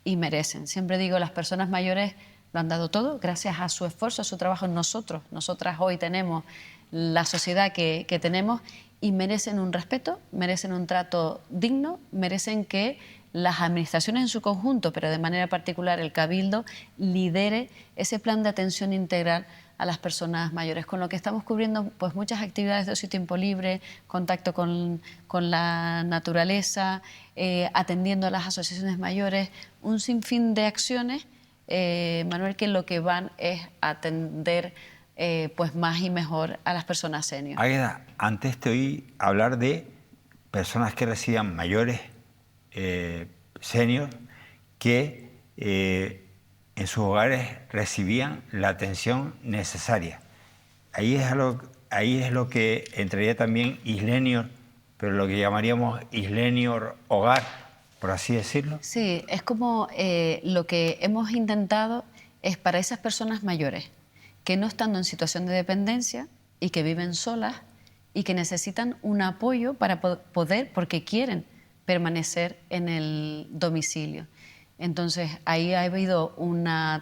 y merecen. Siempre digo, las personas mayores lo han dado todo gracias a su esfuerzo, a su trabajo. Nosotras hoy tenemos la sociedad que tenemos y merecen un respeto, merecen un trato digno, merecen que las administraciones en su conjunto, pero de manera particular el Cabildo, lidere ese plan de atención integral a las personas mayores, con lo que estamos cubriendo pues muchas actividades de ocio y tiempo libre, contacto con la naturaleza, atendiendo a las asociaciones mayores, un sinfín de acciones, Manuel, que lo que van es atender pues más y mejor a las personas senior. Águeda, antes te oí hablar de personas que resían mayores, senior, que en sus hogares recibían la atención necesaria. Ahí es lo que entraría también Islenio, pero lo que llamaríamos Islenio Hogar, por así decirlo. Sí, es como lo que hemos intentado es para esas personas mayores que no estando en situación de dependencia y que viven solas y que necesitan un apoyo para poder, porque quieren permanecer en el domicilio. Entonces, ahí ha habido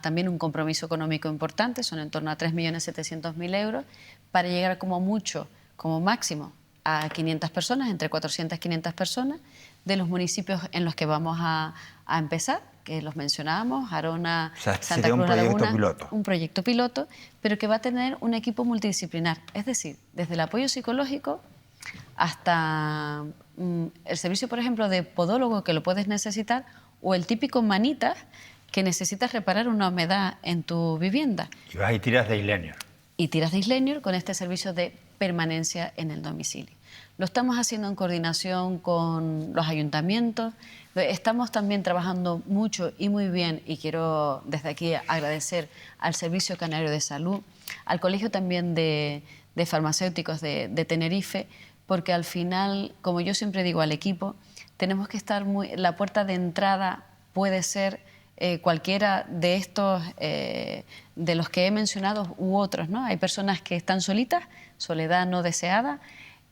también un compromiso económico importante, son en torno a 3.700.000 euros, para llegar como mucho, como máximo, a 500 personas, entre 400 y 500 personas, de los municipios en los que vamos a empezar, que los mencionábamos, Arona, o sea, Santa Cruz de la Laguna. Piloto. Un proyecto piloto, pero que va a tener un equipo multidisciplinar, es decir, desde el apoyo psicológico hasta el servicio, por ejemplo, de podólogo, que lo puedes necesitar, o el típico manitas que necesitas reparar una humedad en tu vivienda. Y vas y tiras de Islenio. Y tiras de Islenio con este servicio de permanencia en el domicilio. Lo estamos haciendo en coordinación con los ayuntamientos. Estamos también trabajando mucho y muy bien, y quiero desde aquí agradecer al Servicio Canario de Salud, al Colegio también de Farmacéuticos de Tenerife, porque al final, como yo siempre digo al equipo, tenemos que estar la puerta de entrada puede ser cualquiera de estos, de los que he mencionado u otros, ¿no? Hay personas que están solitas, soledad no deseada,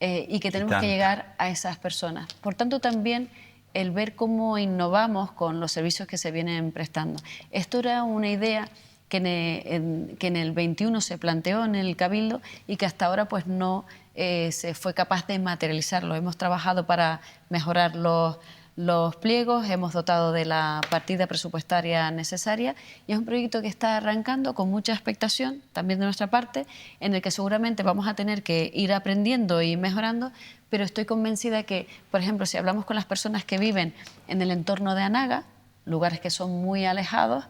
y que tenemos que llegar a esas personas. Por tanto, también el ver cómo innovamos con los servicios que se vienen prestando. Esto era una idea que en el 21 se planteó en el Cabildo y que hasta ahora pues no se fue capaz de materializarlo. Hemos trabajado para mejorar los pliegos, hemos dotado de la partida presupuestaria necesaria y es un proyecto que está arrancando con mucha expectación también de nuestra parte, en el que seguramente vamos a tener que ir aprendiendo y mejorando, pero estoy convencida que, por ejemplo, si hablamos con las personas que viven en el entorno de Anaga, lugares que son muy alejados,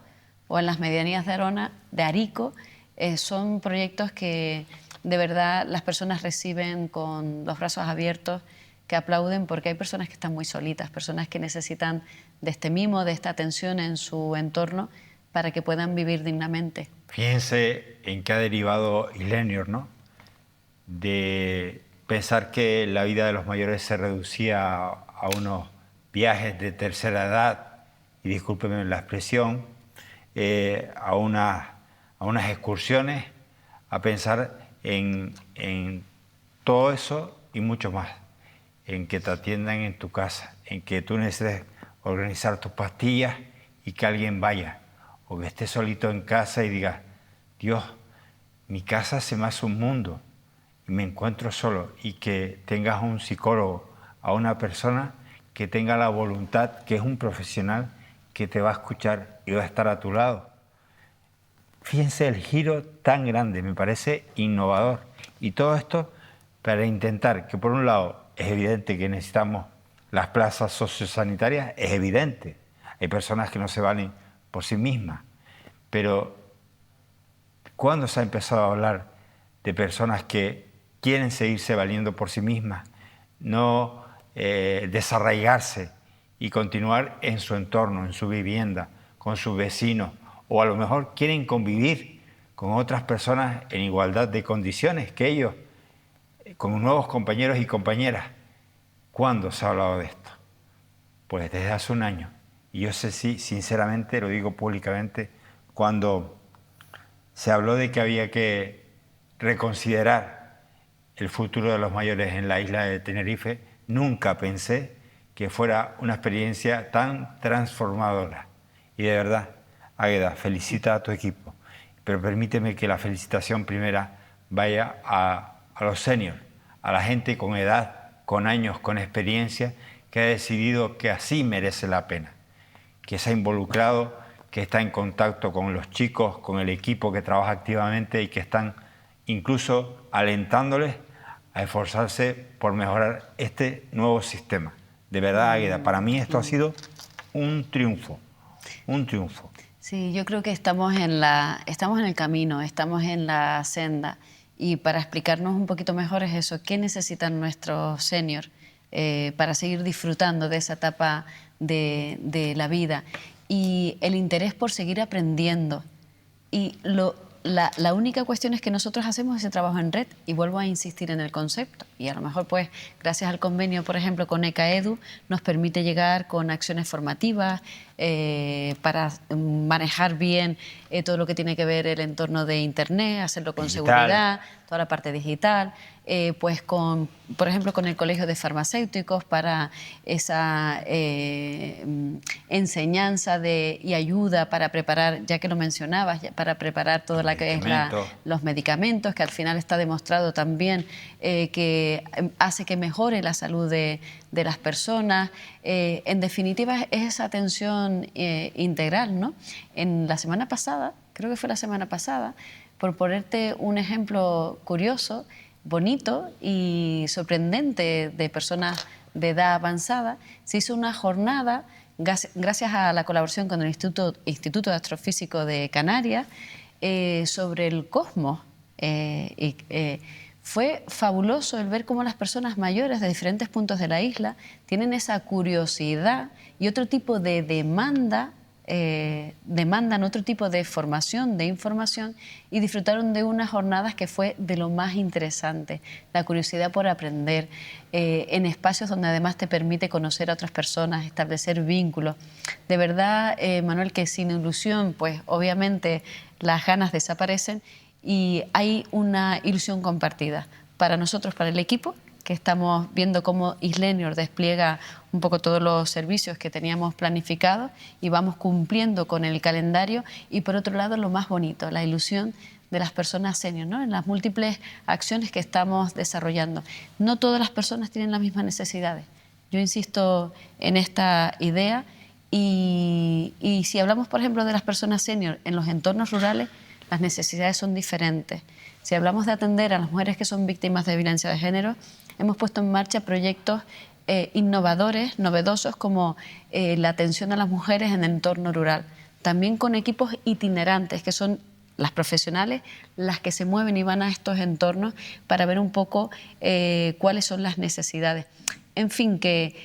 o en las medianías de Arona, de Arico, son proyectos que de verdad las personas reciben con los brazos abiertos, que aplauden, porque hay personas que están muy solitas, personas que necesitan de este mimo, de esta atención en su entorno para que puedan vivir dignamente. Fíjense en qué ha derivado Islenio, ¿no? De pensar que la vida de los mayores se reducía a unos viajes de tercera edad, y discúlpenme la expresión, a unas excursiones, a pensar en todo eso y mucho más. en que te atiendan en tu casa, en que tú necesites organizar tus pastillas y que alguien vaya, o que estés solito en casa y digas, Dios, mi casa se me hace un mundo y me encuentro solo, y que tengas un psicólogo, a una persona que tenga la voluntad, que es un profesional, que te va a escuchar y va a estar a tu lado. Fíjense el giro tan grande, me parece innovador. Y todo esto para intentar que, por un lado, es evidente que necesitamos las plazas sociosanitarias, es evidente. Hay personas que no se valen por sí mismas. Pero, ¿cuándo se ha empezado a hablar de personas que quieren seguirse valiendo por sí mismas, no desarraigarse y continuar en su entorno, en su vivienda, con sus vecinos, o a lo mejor quieren convivir con otras personas en igualdad de condiciones que ellos, con nuevos compañeros y compañeras? ¿Cuándo se ha hablado de esto? Pues desde hace un año. Y yo sé, sí, sinceramente, lo digo públicamente, cuando se habló de que había que reconsiderar el futuro de los mayores en la isla de Tenerife, nunca pensé que fuera una experiencia tan transformadora. Y de verdad, Águeda, felicita a tu equipo, pero permíteme que la felicitación primera vaya a los seniors, a la gente con edad, con años, con experiencia, que ha decidido que así merece la pena, que se ha involucrado, que está en contacto con los chicos, con el equipo que trabaja activamente y que están incluso alentándoles a esforzarse por mejorar este nuevo sistema. De verdad, Águeda, para mí esto ha sido un triunfo, un triunfo. Sí, yo creo que estamos en el camino, estamos en la senda. Y para explicarnos un poquito mejor es eso, ¿qué necesitan nuestros seniors para seguir disfrutando de esa etapa de la vida? Y el interés por seguir aprendiendo. Y la única cuestión es que nosotros hacemos ese trabajo en red, y vuelvo a insistir en el concepto. Y a lo mejor, pues, gracias al convenio, por ejemplo, con ECAEDU, nos permite llegar con acciones formativas para manejar bien todo lo que tiene que ver el entorno de Internet, hacerlo con seguridad, toda la parte digital, pues por ejemplo, con el Colegio de Farmacéuticos para esa enseñanza y ayuda para preparar, ya que lo mencionabas, para preparar toda la que es los medicamentos, que al final está demostrado también que hace que mejore la salud de las personas. En definitiva, es esa atención integral, ¿no? En la semana pasada, creo que fue la semana pasada, por ponerte un ejemplo curioso, bonito y sorprendente de personas de edad avanzada, se hizo una jornada, gracias a la colaboración con el Instituto de Astrofísico de Canarias, sobre el cosmos. Fue fabuloso el ver cómo las personas mayores de diferentes puntos de la isla tienen esa curiosidad y otro tipo de demandan otro tipo de formación, de información, y disfrutaron de unas jornadas que fue de lo más interesante, la curiosidad por aprender, en espacios donde además te permite conocer a otras personas, establecer vínculos. De verdad, Manuel, que sin ilusión, pues obviamente las ganas desaparecen y hay una ilusión compartida para nosotros, para el equipo, que estamos viendo cómo Islenior despliega un poco todos los servicios que teníamos planificados y vamos cumpliendo con el calendario, y por otro lado lo más bonito, la ilusión de las personas senior, ¿no? En las múltiples acciones que estamos desarrollando. No todas las personas tienen las mismas necesidades. Yo insisto en esta idea y si hablamos, por ejemplo, de las personas senior en los entornos rurales, las necesidades son diferentes. Si hablamos de atender a las mujeres que son víctimas de violencia de género, hemos puesto en marcha proyectos innovadores, novedosos, como la atención a las mujeres en el entorno rural. También con equipos itinerantes, que son las profesionales las que se mueven y van a estos entornos para ver un poco cuáles son las necesidades. En fin, que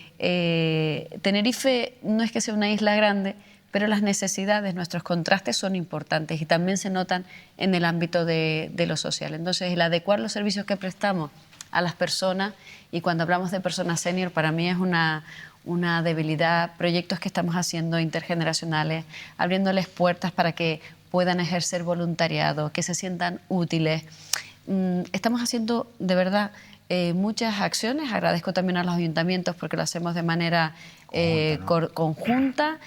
Tenerife no es que sea una isla grande, pero las necesidades, nuestros contrastes son importantes y también se notan en el ámbito de lo social. Entonces, el adecuar los servicios que prestamos a las personas, y cuando hablamos de personas senior, para mí es una debilidad, proyectos que estamos haciendo intergeneracionales, abriéndoles puertas para que puedan ejercer voluntariado, que se sientan útiles. Estamos haciendo, de verdad, muchas acciones. Agradezco también a los ayuntamientos porque lo hacemos de manera conjunta.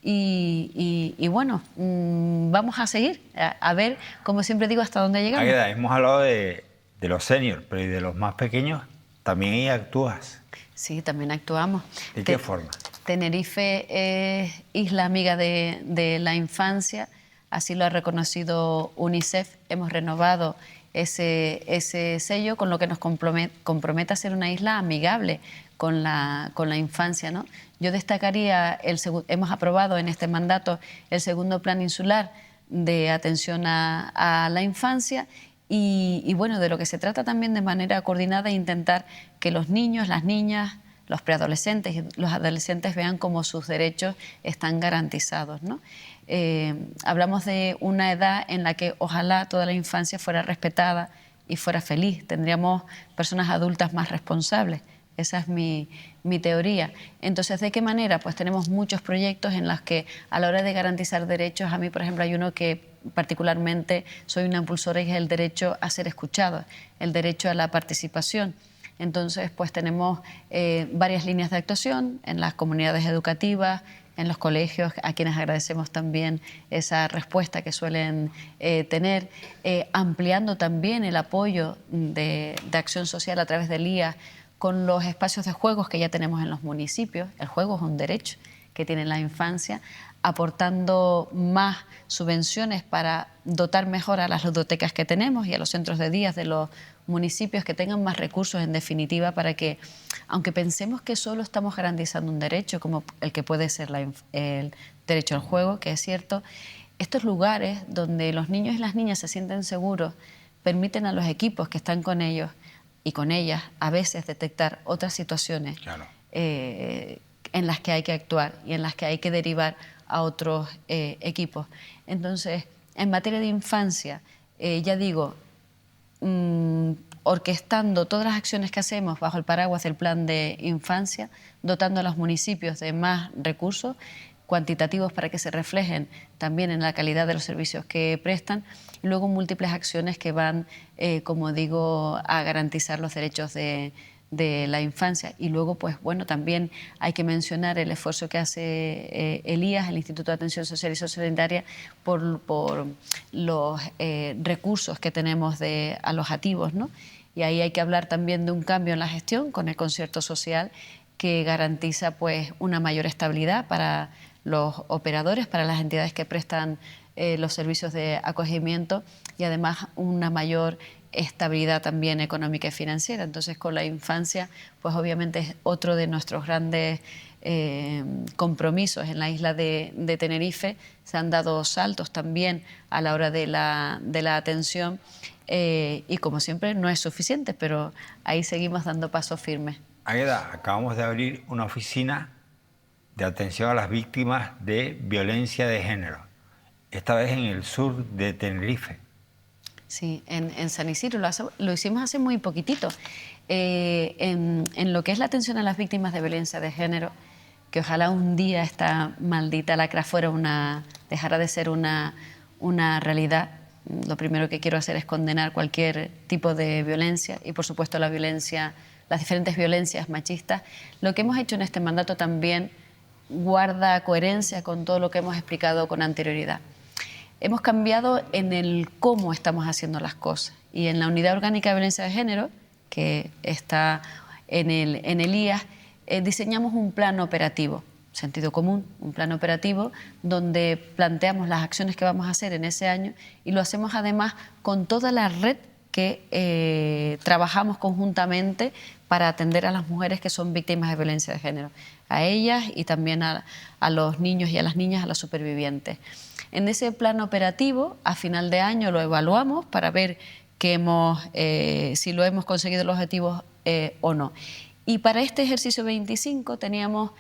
Y bueno, vamos a seguir, a ver, como siempre digo, hasta dónde llegamos. Águeda, hemos hablado de los seniors, pero ¿y de los más pequeños? También ahí actúas. Sí, también actuamos. ¿De qué forma? Tenerife es isla amiga de la infancia, así lo ha reconocido UNICEF. Hemos renovado ese sello, con lo que nos compromete a ser una isla amigable con la infancia, ¿no? Yo destacaría, hemos aprobado en este mandato el segundo plan insular de atención a la infancia y bueno, de lo que se trata también de manera coordinada, intentar que los niños, las niñas, los preadolescentes y los adolescentes vean cómo sus derechos están garantizados, ¿no? Hablamos de una edad en la que ojalá toda la infancia fuera respetada y fuera feliz. Tendríamos personas adultas más responsables. Esa es mi teoría. Entonces, ¿de qué manera? Pues tenemos muchos proyectos en los que a la hora de garantizar derechos, a mí, por ejemplo, hay uno que particularmente soy una impulsora y es el derecho a ser escuchado, el derecho a la participación. Entonces, pues tenemos varias líneas de actuación en las comunidades educativas, en los colegios, a quienes agradecemos también esa respuesta que suelen tener, ampliando también el apoyo de acción social a través del IA con los espacios de juegos que ya tenemos en los municipios. El juego es un derecho que tiene la infancia, aportando más subvenciones para dotar mejor a las ludotecas que tenemos y a los centros de días de los municipios, que tengan más recursos, en definitiva, para que, aunque pensemos que solo estamos garantizando un derecho, como el que puede ser el derecho al juego, que es cierto, estos lugares donde los niños y las niñas se sienten seguros permiten a los equipos que están con ellos y con ellas a veces detectar otras situaciones, claro, en las que hay que actuar y en las que hay que derivar a otros equipos. Entonces, en materia de infancia, ya digo, orquestando todas las acciones que hacemos bajo el paraguas del plan de infancia, dotando a los municipios de más recursos cuantitativos para que se reflejen también en la calidad de los servicios que prestan, y luego múltiples acciones que van, como digo, a garantizar los derechos de la infancia. Y luego, pues bueno, también hay que mencionar el esfuerzo que hace el IAS, el Instituto de Atención Social y Sociosanitaria, por los recursos que tenemos alojativos, ¿no? Y ahí hay que hablar también de un cambio en la gestión con el concierto social que garantiza pues una mayor estabilidad para los operadores, para las entidades que prestan los servicios de acogimiento y además una mayor estabilidad también económica y financiera. Entonces, con la infancia, pues obviamente es otro de nuestros grandes compromisos en la isla de Tenerife. Se han dado saltos también a la hora de la atención y, como siempre, no es suficiente, pero ahí seguimos dando pasos firmes. Águeda, acabamos de abrir una oficina de atención a las víctimas de violencia de género, esta vez en el sur de Tenerife. Sí, en San Isidro lo hicimos hace muy poquitito. En lo que es la atención a las víctimas de violencia de género, que ojalá un día esta maldita lacra dejara de ser una realidad. Lo primero que quiero hacer es condenar cualquier tipo de violencia y, por supuesto, las diferentes violencias machistas. Lo que hemos hecho en este mandato también guarda coherencia con todo lo que hemos explicado con anterioridad. Hemos cambiado en el cómo estamos haciendo las cosas, y en la Unidad Orgánica de Violencia de Género, que está en el IAS, diseñamos un plan operativo, sentido común, un plan operativo donde planteamos las acciones que vamos a hacer en ese año, y lo hacemos además con toda la red que trabajamos conjuntamente para atender a las mujeres que son víctimas de violencia de género, a ellas y también a los niños y a las niñas, a los supervivientes. En ese plan operativo, a final de año lo evaluamos para ver si lo hemos conseguido los objetivos o no. Y para este ejercicio 25 teníamos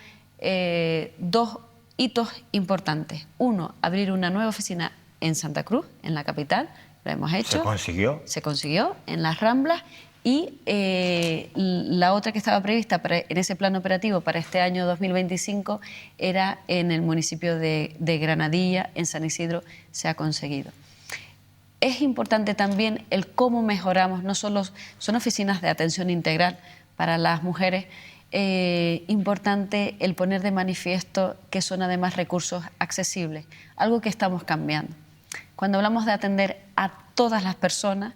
dos hitos importantes. Uno, abrir una nueva oficina en Santa Cruz, en la capital. Lo hemos hecho. ¿Se consiguió? Se consiguió en Las Ramblas. Y la otra que estaba prevista en ese plan operativo para este año 2025 era en el municipio de Granadilla, en San Isidro. Se ha conseguido. es importante también el cómo mejoramos, no solo son oficinas de atención integral para las mujeres, importante el poner de manifiesto que son además recursos accesibles, algo que estamos cambiando. Cuando hablamos de atender a todas las personas,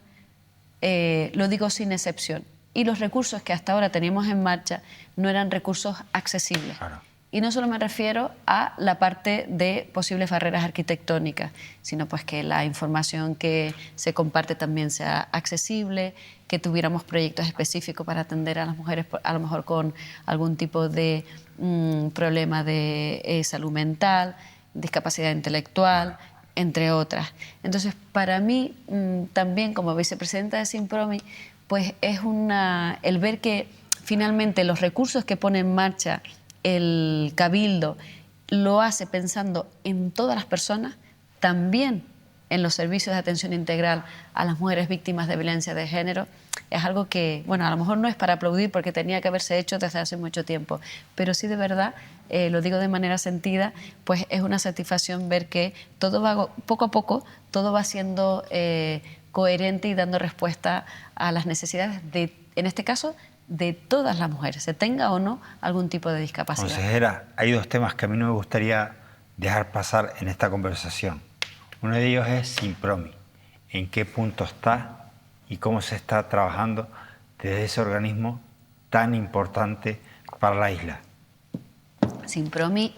lo digo sin excepción, y los recursos que hasta ahora teníamos en marcha no eran recursos accesibles. Claro. Y no solo me refiero a la parte de posibles barreras arquitectónicas, sino pues que la información que se comparte también sea accesible, que tuviéramos proyectos específicos para atender a las mujeres, a lo mejor con algún tipo de problema de salud mental, discapacidad intelectual, entre otras. Entonces, para mí, también como vicepresidenta de Simpromi, pues es el ver que finalmente los recursos que pone en marcha el Cabildo lo hace pensando en todas las personas, también en los servicios de atención integral a las mujeres víctimas de violencia de género, es algo que, bueno, a lo mejor no es para aplaudir porque tenía que haberse hecho desde hace mucho tiempo, pero sí de verdad, lo digo de manera sentida, pues es una satisfacción ver que todo va, poco a poco, todo va siendo coherente y dando respuesta a las necesidades de, en este caso, de todas las mujeres, se tenga o no algún tipo de discapacidad. Consejera, hay dos temas que a mí no me gustaría dejar pasar en esta conversación. Uno de ellos es Simpromi. ¿En qué punto está y cómo se está trabajando desde ese organismo tan importante para la isla? Simpromi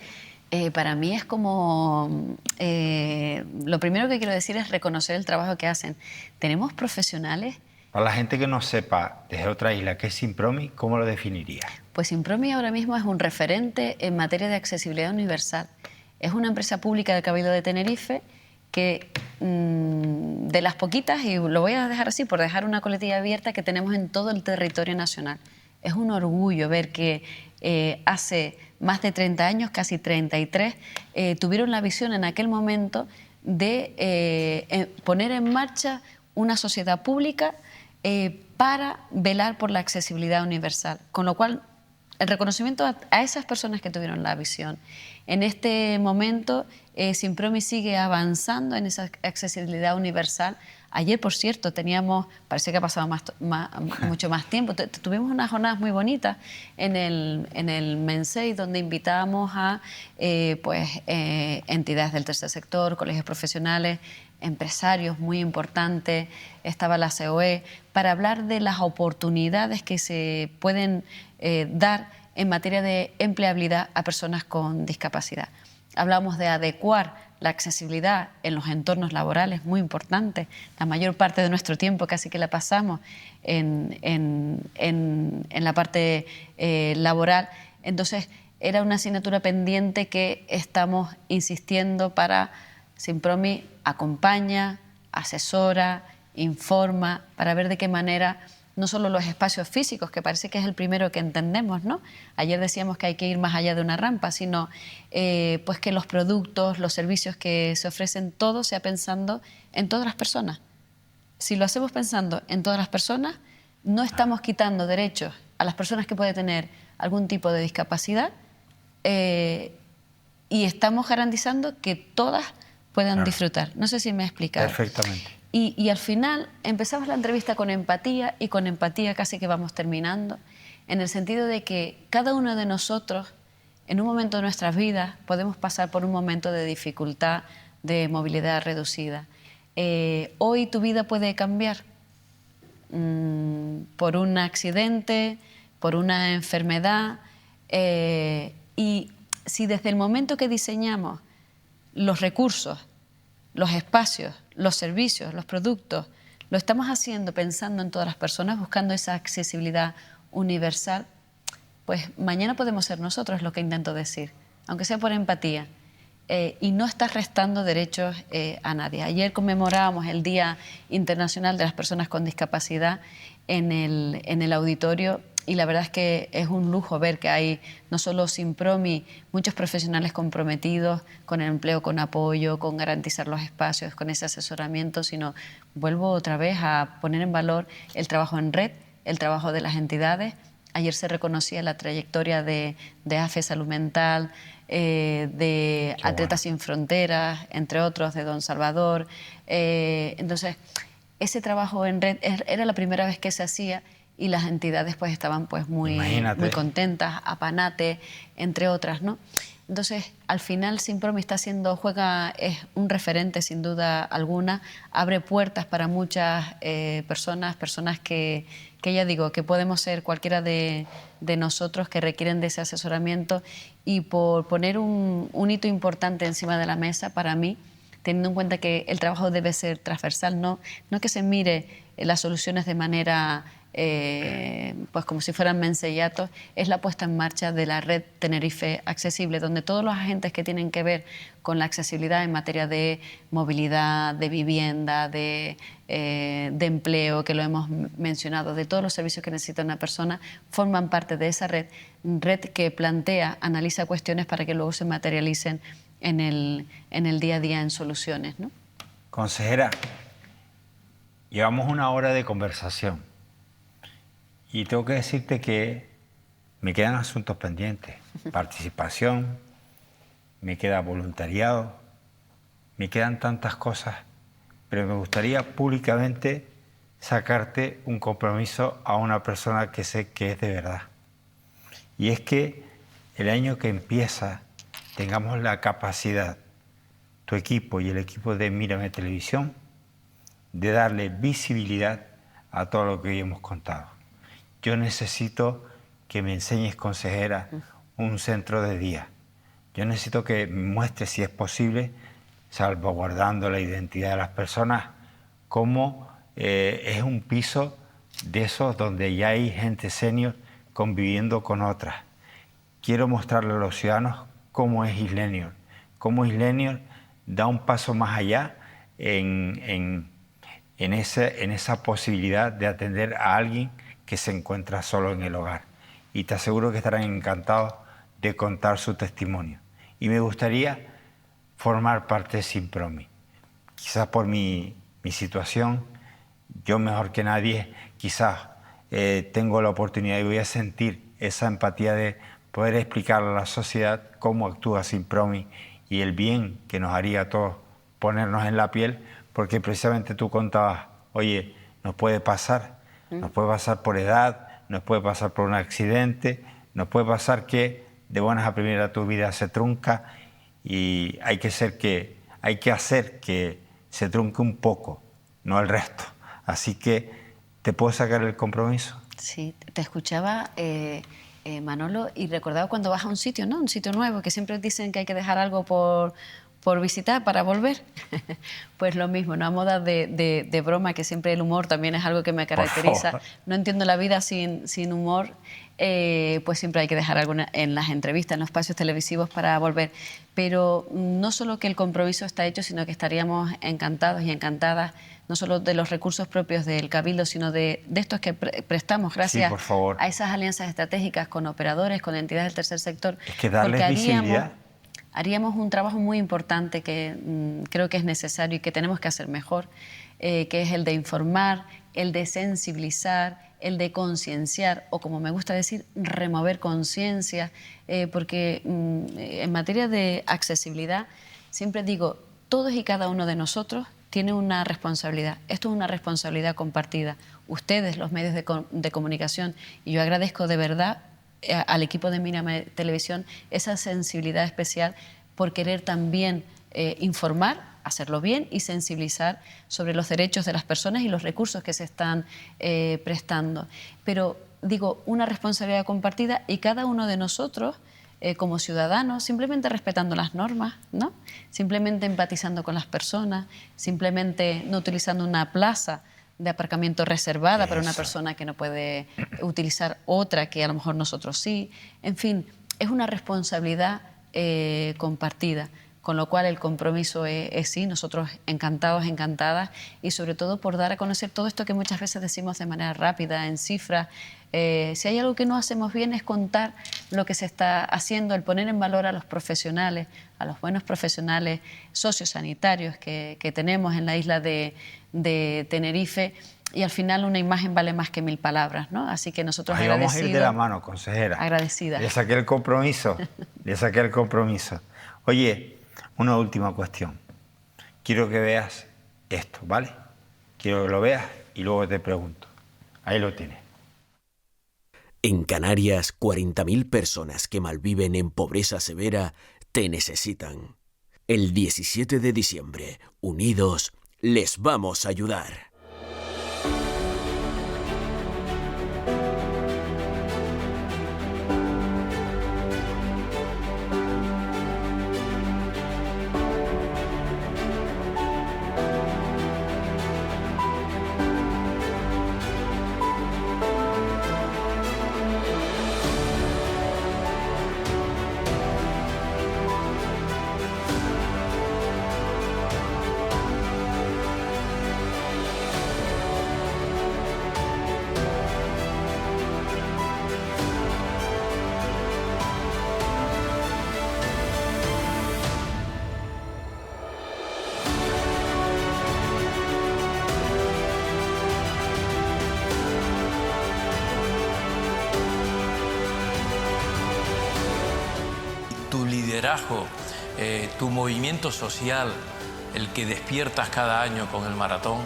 para mí es como... lo primero que quiero decir es reconocer el trabajo que hacen. Tenemos profesionales... Para la gente que no sepa desde otra isla qué es Simpromi, ¿cómo lo definiría? Pues Simpromi ahora mismo es un referente en materia de accesibilidad universal. Es una empresa pública del Cabildo de Tenerife que de las poquitas, y lo voy a dejar así por dejar una coletilla abierta, que tenemos en todo el territorio nacional. Es un orgullo ver que hace más de 30 años, casi 33, tuvieron la visión en aquel momento de poner en marcha una sociedad pública para velar por la accesibilidad universal, con lo cual el reconocimiento a esas personas que tuvieron la visión. En este momento, Simpromi sigue avanzando en esa accesibilidad universal. Ayer, por cierto, parece que ha pasado mucho más tiempo, tuvimos unas jornadas muy bonitas en el Mensei, donde invitábamos a entidades del tercer sector, colegios profesionales, empresarios muy importantes, estaba la COE, para hablar de las oportunidades que se pueden dar en materia de empleabilidad a personas con discapacidad. Hablamos de adecuar la accesibilidad en los entornos laborales, muy importante. La mayor parte de nuestro tiempo casi que la pasamos en la parte laboral. Entonces, era una asignatura pendiente que estamos insistiendo para Simpromi acompaña, asesora, informa, para ver de qué manera no solo los espacios físicos, que parece que es el primero que entendemos, ¿no? Ayer decíamos que hay que ir más allá de una rampa, sino pues que los productos, los servicios que se ofrecen, todo sea pensando en todas las personas. Si lo hacemos pensando en todas las personas, no estamos quitando derechos a las personas que pueden tener algún tipo de discapacidad y estamos garantizando que todas puedan disfrutar. No sé si me he explicado. Perfectamente. Y al final empezamos la entrevista con empatía, y con empatía casi que vamos terminando, en el sentido de que cada uno de nosotros, en un momento de nuestras vidas, podemos pasar por un momento de dificultad, de movilidad reducida. Hoy tu vida puede cambiar por un accidente, por una enfermedad, y si desde el momento que diseñamos los recursos, los espacios, los servicios, los productos, lo estamos haciendo pensando en todas las personas, buscando esa accesibilidad universal, pues mañana podemos ser nosotros, lo que intento decir, aunque sea por empatía, y no estás restando derechos a nadie. Ayer conmemorábamos el Día Internacional de las Personas con Discapacidad en el auditorio, y la verdad es que es un lujo ver que hay no solo Simpromi, muchos profesionales comprometidos con el empleo, con apoyo, con garantizar los espacios, con ese asesoramiento, sino vuelvo otra vez a poner en valor el trabajo en red, el trabajo de las entidades. Ayer se reconocía la trayectoria de AFE Salud Mental, de Qué Atletas bueno. Sin Fronteras, entre otros, de Don Salvador. Entonces, ese trabajo en red era la primera vez que se hacía y las entidades pues estaban pues muy Imagínate. contentas, Apanate, entre otras, ¿no? Entonces, al final, Simpromi es un referente sin duda alguna, abre puertas para muchas personas que ya digo, que podemos ser cualquiera de nosotros que requieren de ese asesoramiento, y por poner un hito importante encima de la mesa para mí, teniendo en cuenta que el trabajo debe ser transversal, no que se mire las soluciones de manera pues como si fueran mensellatos, es la puesta en marcha de la red Tenerife Accesible, donde todos los agentes que tienen que ver con la accesibilidad en materia de movilidad, de vivienda, de empleo, que lo hemos mencionado, de todos los servicios que necesita una persona, forman parte de esa red que plantea, analiza cuestiones para que luego se materialicen en el día a día en soluciones, ¿no? Consejera, llevamos una hora de conversación y tengo que decirte que me quedan asuntos pendientes. Participación, me queda voluntariado, me quedan tantas cosas, pero me gustaría públicamente sacarte un compromiso a una persona que sé que es de verdad. Y es que el año que empieza tengamos la capacidad, tu equipo y el equipo de Mírame Televisión, de darle visibilidad a todo lo que hoy hemos contado. Yo necesito que me enseñes, consejera, un centro de día. Yo necesito que me muestres, si es posible, salvaguardando la identidad de las personas, cómo es un piso de esos donde ya hay gente senior conviviendo con otras. Quiero mostrarle a los ciudadanos cómo es Islenior, cómo Islenior da un paso más allá en esa posibilidad de atender a alguien que se encuentra solo en el hogar. Y te aseguro que estarán encantados de contar su testimonio. Y me gustaría formar parte de Simpromi. Quizás por mi situación, yo mejor que nadie, quizás tengo la oportunidad y voy a sentir esa empatía de poder explicarle a la sociedad cómo actúa Simpromi y el bien que nos haría a todos ponernos en la piel, porque precisamente tú contabas, oye, nos puede pasar por edad, nos puede pasar por un accidente, nos puede pasar que de buenas a primeras tu vida se trunca y hay que hacer que se trunque un poco, no el resto. Así que, ¿te puedo sacar el compromiso? Sí, te escuchaba, Manolo, y recordaba cuando vas a un sitio, ¿no? Un sitio nuevo, que siempre dicen que hay que dejar algo por visitar para volver. Pues lo mismo, ¿no? A moda de broma, que siempre el humor también es algo que me caracteriza. No entiendo la vida sin humor, pues siempre hay que dejar algo en las entrevistas, en los espacios televisivos para volver. Pero no solo que el compromiso está hecho, sino que estaríamos encantados y encantadas, no solo de los recursos propios del Cabildo, sino de estos que prestamos gracias a esas alianzas estratégicas con operadores, con entidades del tercer sector. Es que darles visibilidad. Haríamos un trabajo muy importante que creo que es necesario y que tenemos que hacer mejor, que es el de informar, el de sensibilizar, el de concienciar, o como me gusta decir, remover conciencia, porque en materia de accesibilidad siempre digo, todos y cada uno de nosotros tiene una responsabilidad. Esto es una responsabilidad compartida. Ustedes, los medios de comunicación, y yo agradezco de verdad al equipo de Mírame Televisión esa sensibilidad especial por querer también informar, hacerlo bien y sensibilizar sobre los derechos de las personas y los recursos que se están prestando. Pero digo, una responsabilidad compartida, y cada uno de nosotros como ciudadanos, simplemente respetando las normas, ¿no? Simplemente empatizando con las personas, simplemente no utilizando una plaza de aparcamiento reservada para una persona que no puede utilizar otra que a lo mejor nosotros sí. En fin, es una responsabilidad compartida, con lo cual el compromiso es sí, nosotros encantados, encantadas, y sobre todo por dar a conocer todo esto que muchas veces decimos de manera rápida, en cifras. Si hay algo que no hacemos bien es contar lo que se está haciendo, el poner en valor a los profesionales, a los buenos profesionales sociosanitarios que tenemos en la isla de Tenerife, y al final una imagen vale más que 1000 palabras, ¿no? Así que nosotros Ahí vamos a ir de la mano, consejera. Agradecida. Le saqué el compromiso, le saqué el compromiso. Oye, una última cuestión. Quiero que veas esto, ¿vale? Quiero que lo veas y luego te pregunto. Ahí lo tienes. En Canarias, 40.000 personas que malviven en pobreza severa te necesitan. El 17 de diciembre, unidos, les vamos a ayudar. Tu liderazgo, tu movimiento social, el que despiertas cada año con el maratón,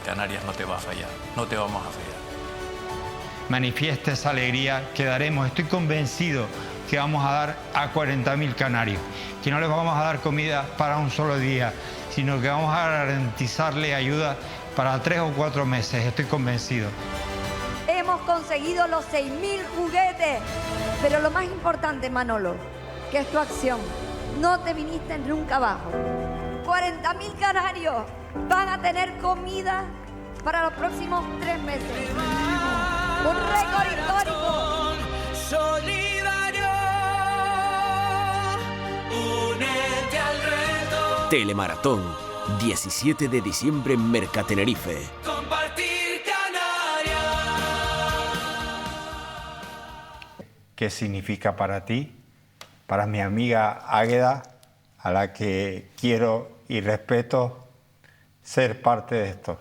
Canarias no te va a fallar, no te vamos a fallar. Manifiesta esa alegría que daremos. Estoy convencido que vamos a dar a 40.000 canarios, que no les vamos a dar comida para un solo día, sino que vamos a garantizarle ayuda para 3 o 4 meses. Estoy convencido. Hemos conseguido los 6.000 juguetes, pero lo más importante, Manolo, que es tu acción. No te viniste nunca abajo. 40.000 canarios van a tener comida para los próximos 3 meses. Un récord histórico. Solidario, únete al reto. Telemaratón, 17 de diciembre en Mercatenerife. Compartir Canarias. ¿Qué significa para ti? Para mi amiga Águeda, a la que quiero y respeto, ser parte de esto.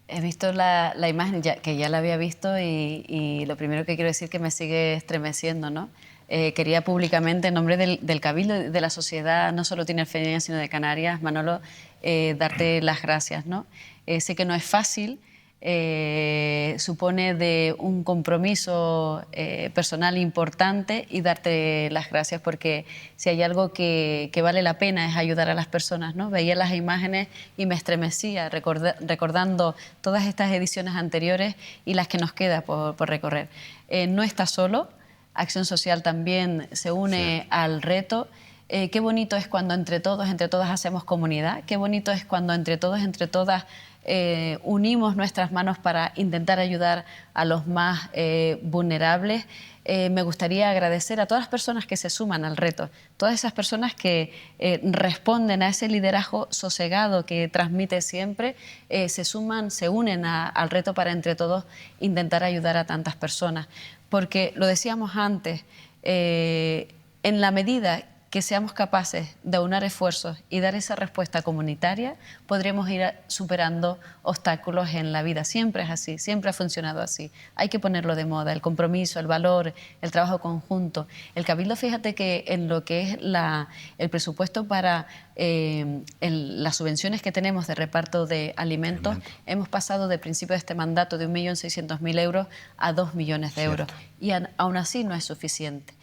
He visto la imagen, que ya la había visto, y lo primero que quiero decir que me sigue estremeciendo, ¿no? Quería públicamente, en nombre del Cabildo, de la sociedad, no solo tinerfeña, sino de Canarias, Manolo, darte las gracias, ¿no? Sé que no es fácil, supone de un compromiso personal importante, y darte las gracias porque si hay algo que vale la pena es ayudar a las personas, ¿no? Veía las imágenes y me estremecía recordando todas estas ediciones anteriores y las que nos queda por recorrer. No estás solo, Acción Social también se une al reto. Qué bonito es cuando entre todos, entre todas hacemos comunidad. Qué bonito es cuando entre todos, entre todas unimos nuestras manos para intentar ayudar a los más vulnerables. Me gustaría agradecer a todas las personas que se suman al reto, todas esas personas que responden a ese liderazgo sosegado que transmite siempre, se suman, se unen al reto para entre todos intentar ayudar a tantas personas. Porque, lo decíamos antes, en la medida que seamos capaces de aunar esfuerzos y dar esa respuesta comunitaria, podremos ir superando obstáculos en la vida. Siempre es así, siempre ha funcionado así. Hay que ponerlo de moda, el compromiso, el valor, el trabajo conjunto. El Cabildo, fíjate que en lo que es el presupuesto para las subvenciones que tenemos de reparto de alimentos, hemos pasado de principio de este mandato de 1.600.000 euros a 2 millones de euros. Y aún así no es suficiente.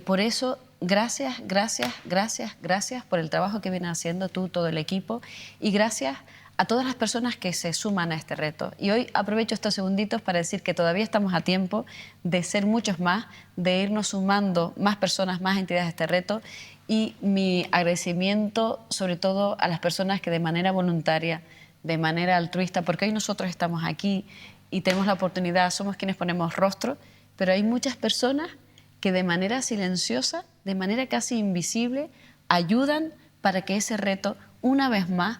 Por eso, gracias, gracias, gracias, gracias por el trabajo que viene haciendo tú, todo el equipo, y gracias a todas las personas que se suman a este reto. Y hoy aprovecho estos segunditos para decir que todavía estamos a tiempo de ser muchos más, de irnos sumando más personas, más entidades a este reto, y mi agradecimiento sobre todo a las personas que de manera voluntaria, de manera altruista, porque hoy nosotros estamos aquí y tenemos la oportunidad, somos quienes ponemos rostro, pero hay muchas personas que de manera silenciosa, de manera casi invisible, ayudan para que ese reto, una vez más,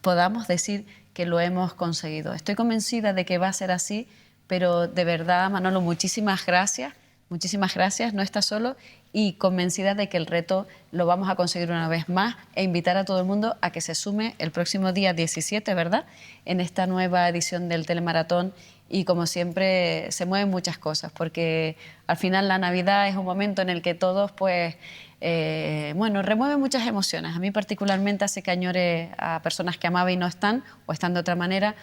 podamos decir que lo hemos conseguido. Estoy convencida de que va a ser así, pero de verdad, Manolo, muchísimas gracias. muchísimas gracias, no estás solo y convencida de que el reto lo vamos a conseguir una vez más e invitar a todo el mundo a que se sume el próximo día 17, ¿verdad?, en esta nueva edición del telemaratón. Y como siempre se mueven muchas cosas, porque al final la Navidad es un momento en el que todos pues remueve muchas emociones. A mí particularmente hace que añore a personas que amaba y no están, o están de otra manera.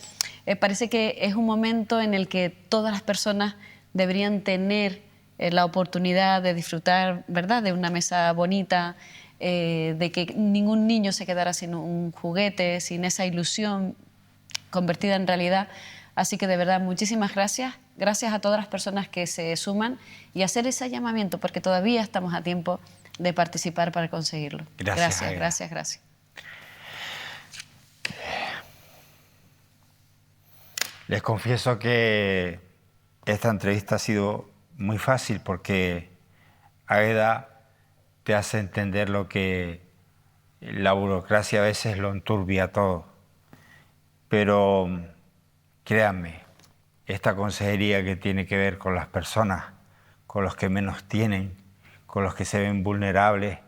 Parece que es un momento en el que todas las personas deberían tener la oportunidad de disfrutar, ¿verdad?, de una mesa bonita, de que ningún niño se quedara sin un juguete, sin esa ilusión convertida en realidad. Así que de verdad, muchísimas gracias. Gracias a todas las personas que se suman y hacer ese llamamiento, porque todavía estamos a tiempo de participar para conseguirlo. Gracias. Les confieso que esta entrevista ha sido muy fácil porque Águeda te hace entender lo que la burocracia a veces lo enturbia todo. Pero créanme, esta consejería que tiene que ver con las personas, con los que menos tienen, con los que se ven vulnerables,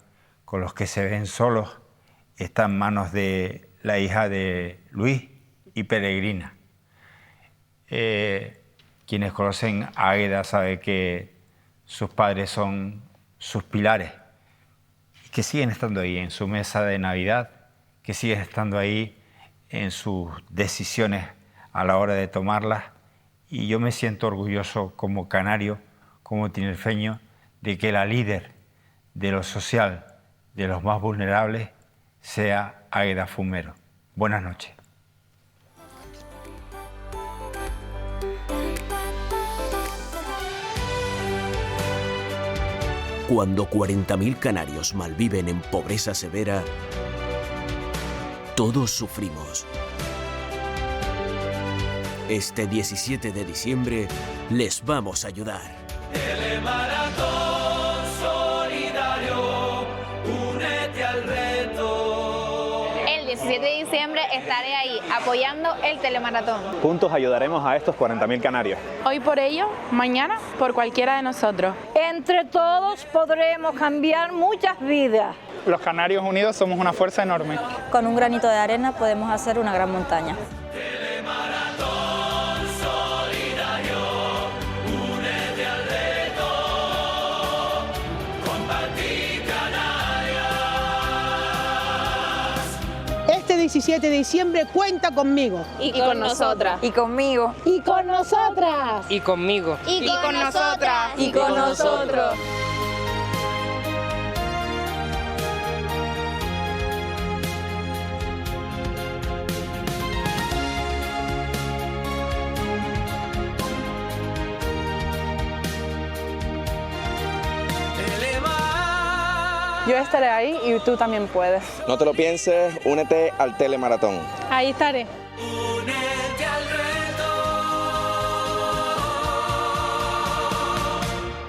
con los que se ven solos, está en manos de la hija de Luis y Peregrina. Quienes conocen a Águeda saben que sus padres son sus pilares y que siguen estando ahí en su mesa de Navidad, que siguen estando ahí en sus decisiones a la hora de tomarlas, y yo me siento orgulloso como canario, como tinerfeño, de que la líder de lo social, de los más vulnerables, sea Águeda Fumero. Buenas noches. Cuando 40.000 canarios malviven en pobreza severa, todos sufrimos. Este 17 de diciembre les vamos a ayudar. Telemaratón solidario, únete al reto. El 17 de diciembre estaré ahí apoyando el telemaratón. Juntos ayudaremos a estos 40.000 canarios. Hoy por ellos, mañana por cualquiera de nosotros. Entre todos podremos cambiar muchas vidas. Los canarios unidos somos una fuerza enorme. Con un granito de arena podemos hacer una gran montaña. Este 17 de diciembre cuenta conmigo. Y con nosotras. Y conmigo. Y con nosotras. Y conmigo. Y con nosotras. Y con nosotros. Yo estaré ahí y tú también puedes. No te lo pienses, únete al telemaratón. Ahí estaré. Únete al reto.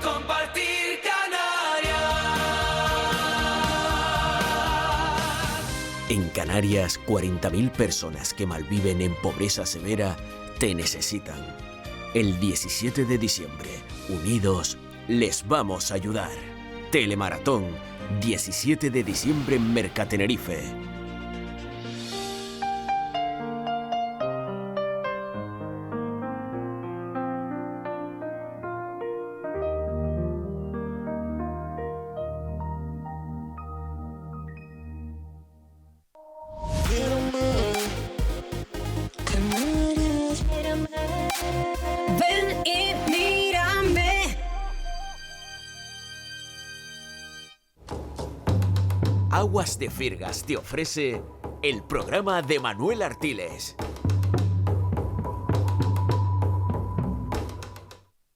Compartir Canarias. En Canarias, 40.000 personas que malviven en pobreza severa te necesitan. El 17 de diciembre, unidos, les vamos a ayudar. Telemaratón, 17 de diciembre en Mercatenerife. Ven y mírame. Aguas de Firgas te ofrece el programa de Manuel Artiles.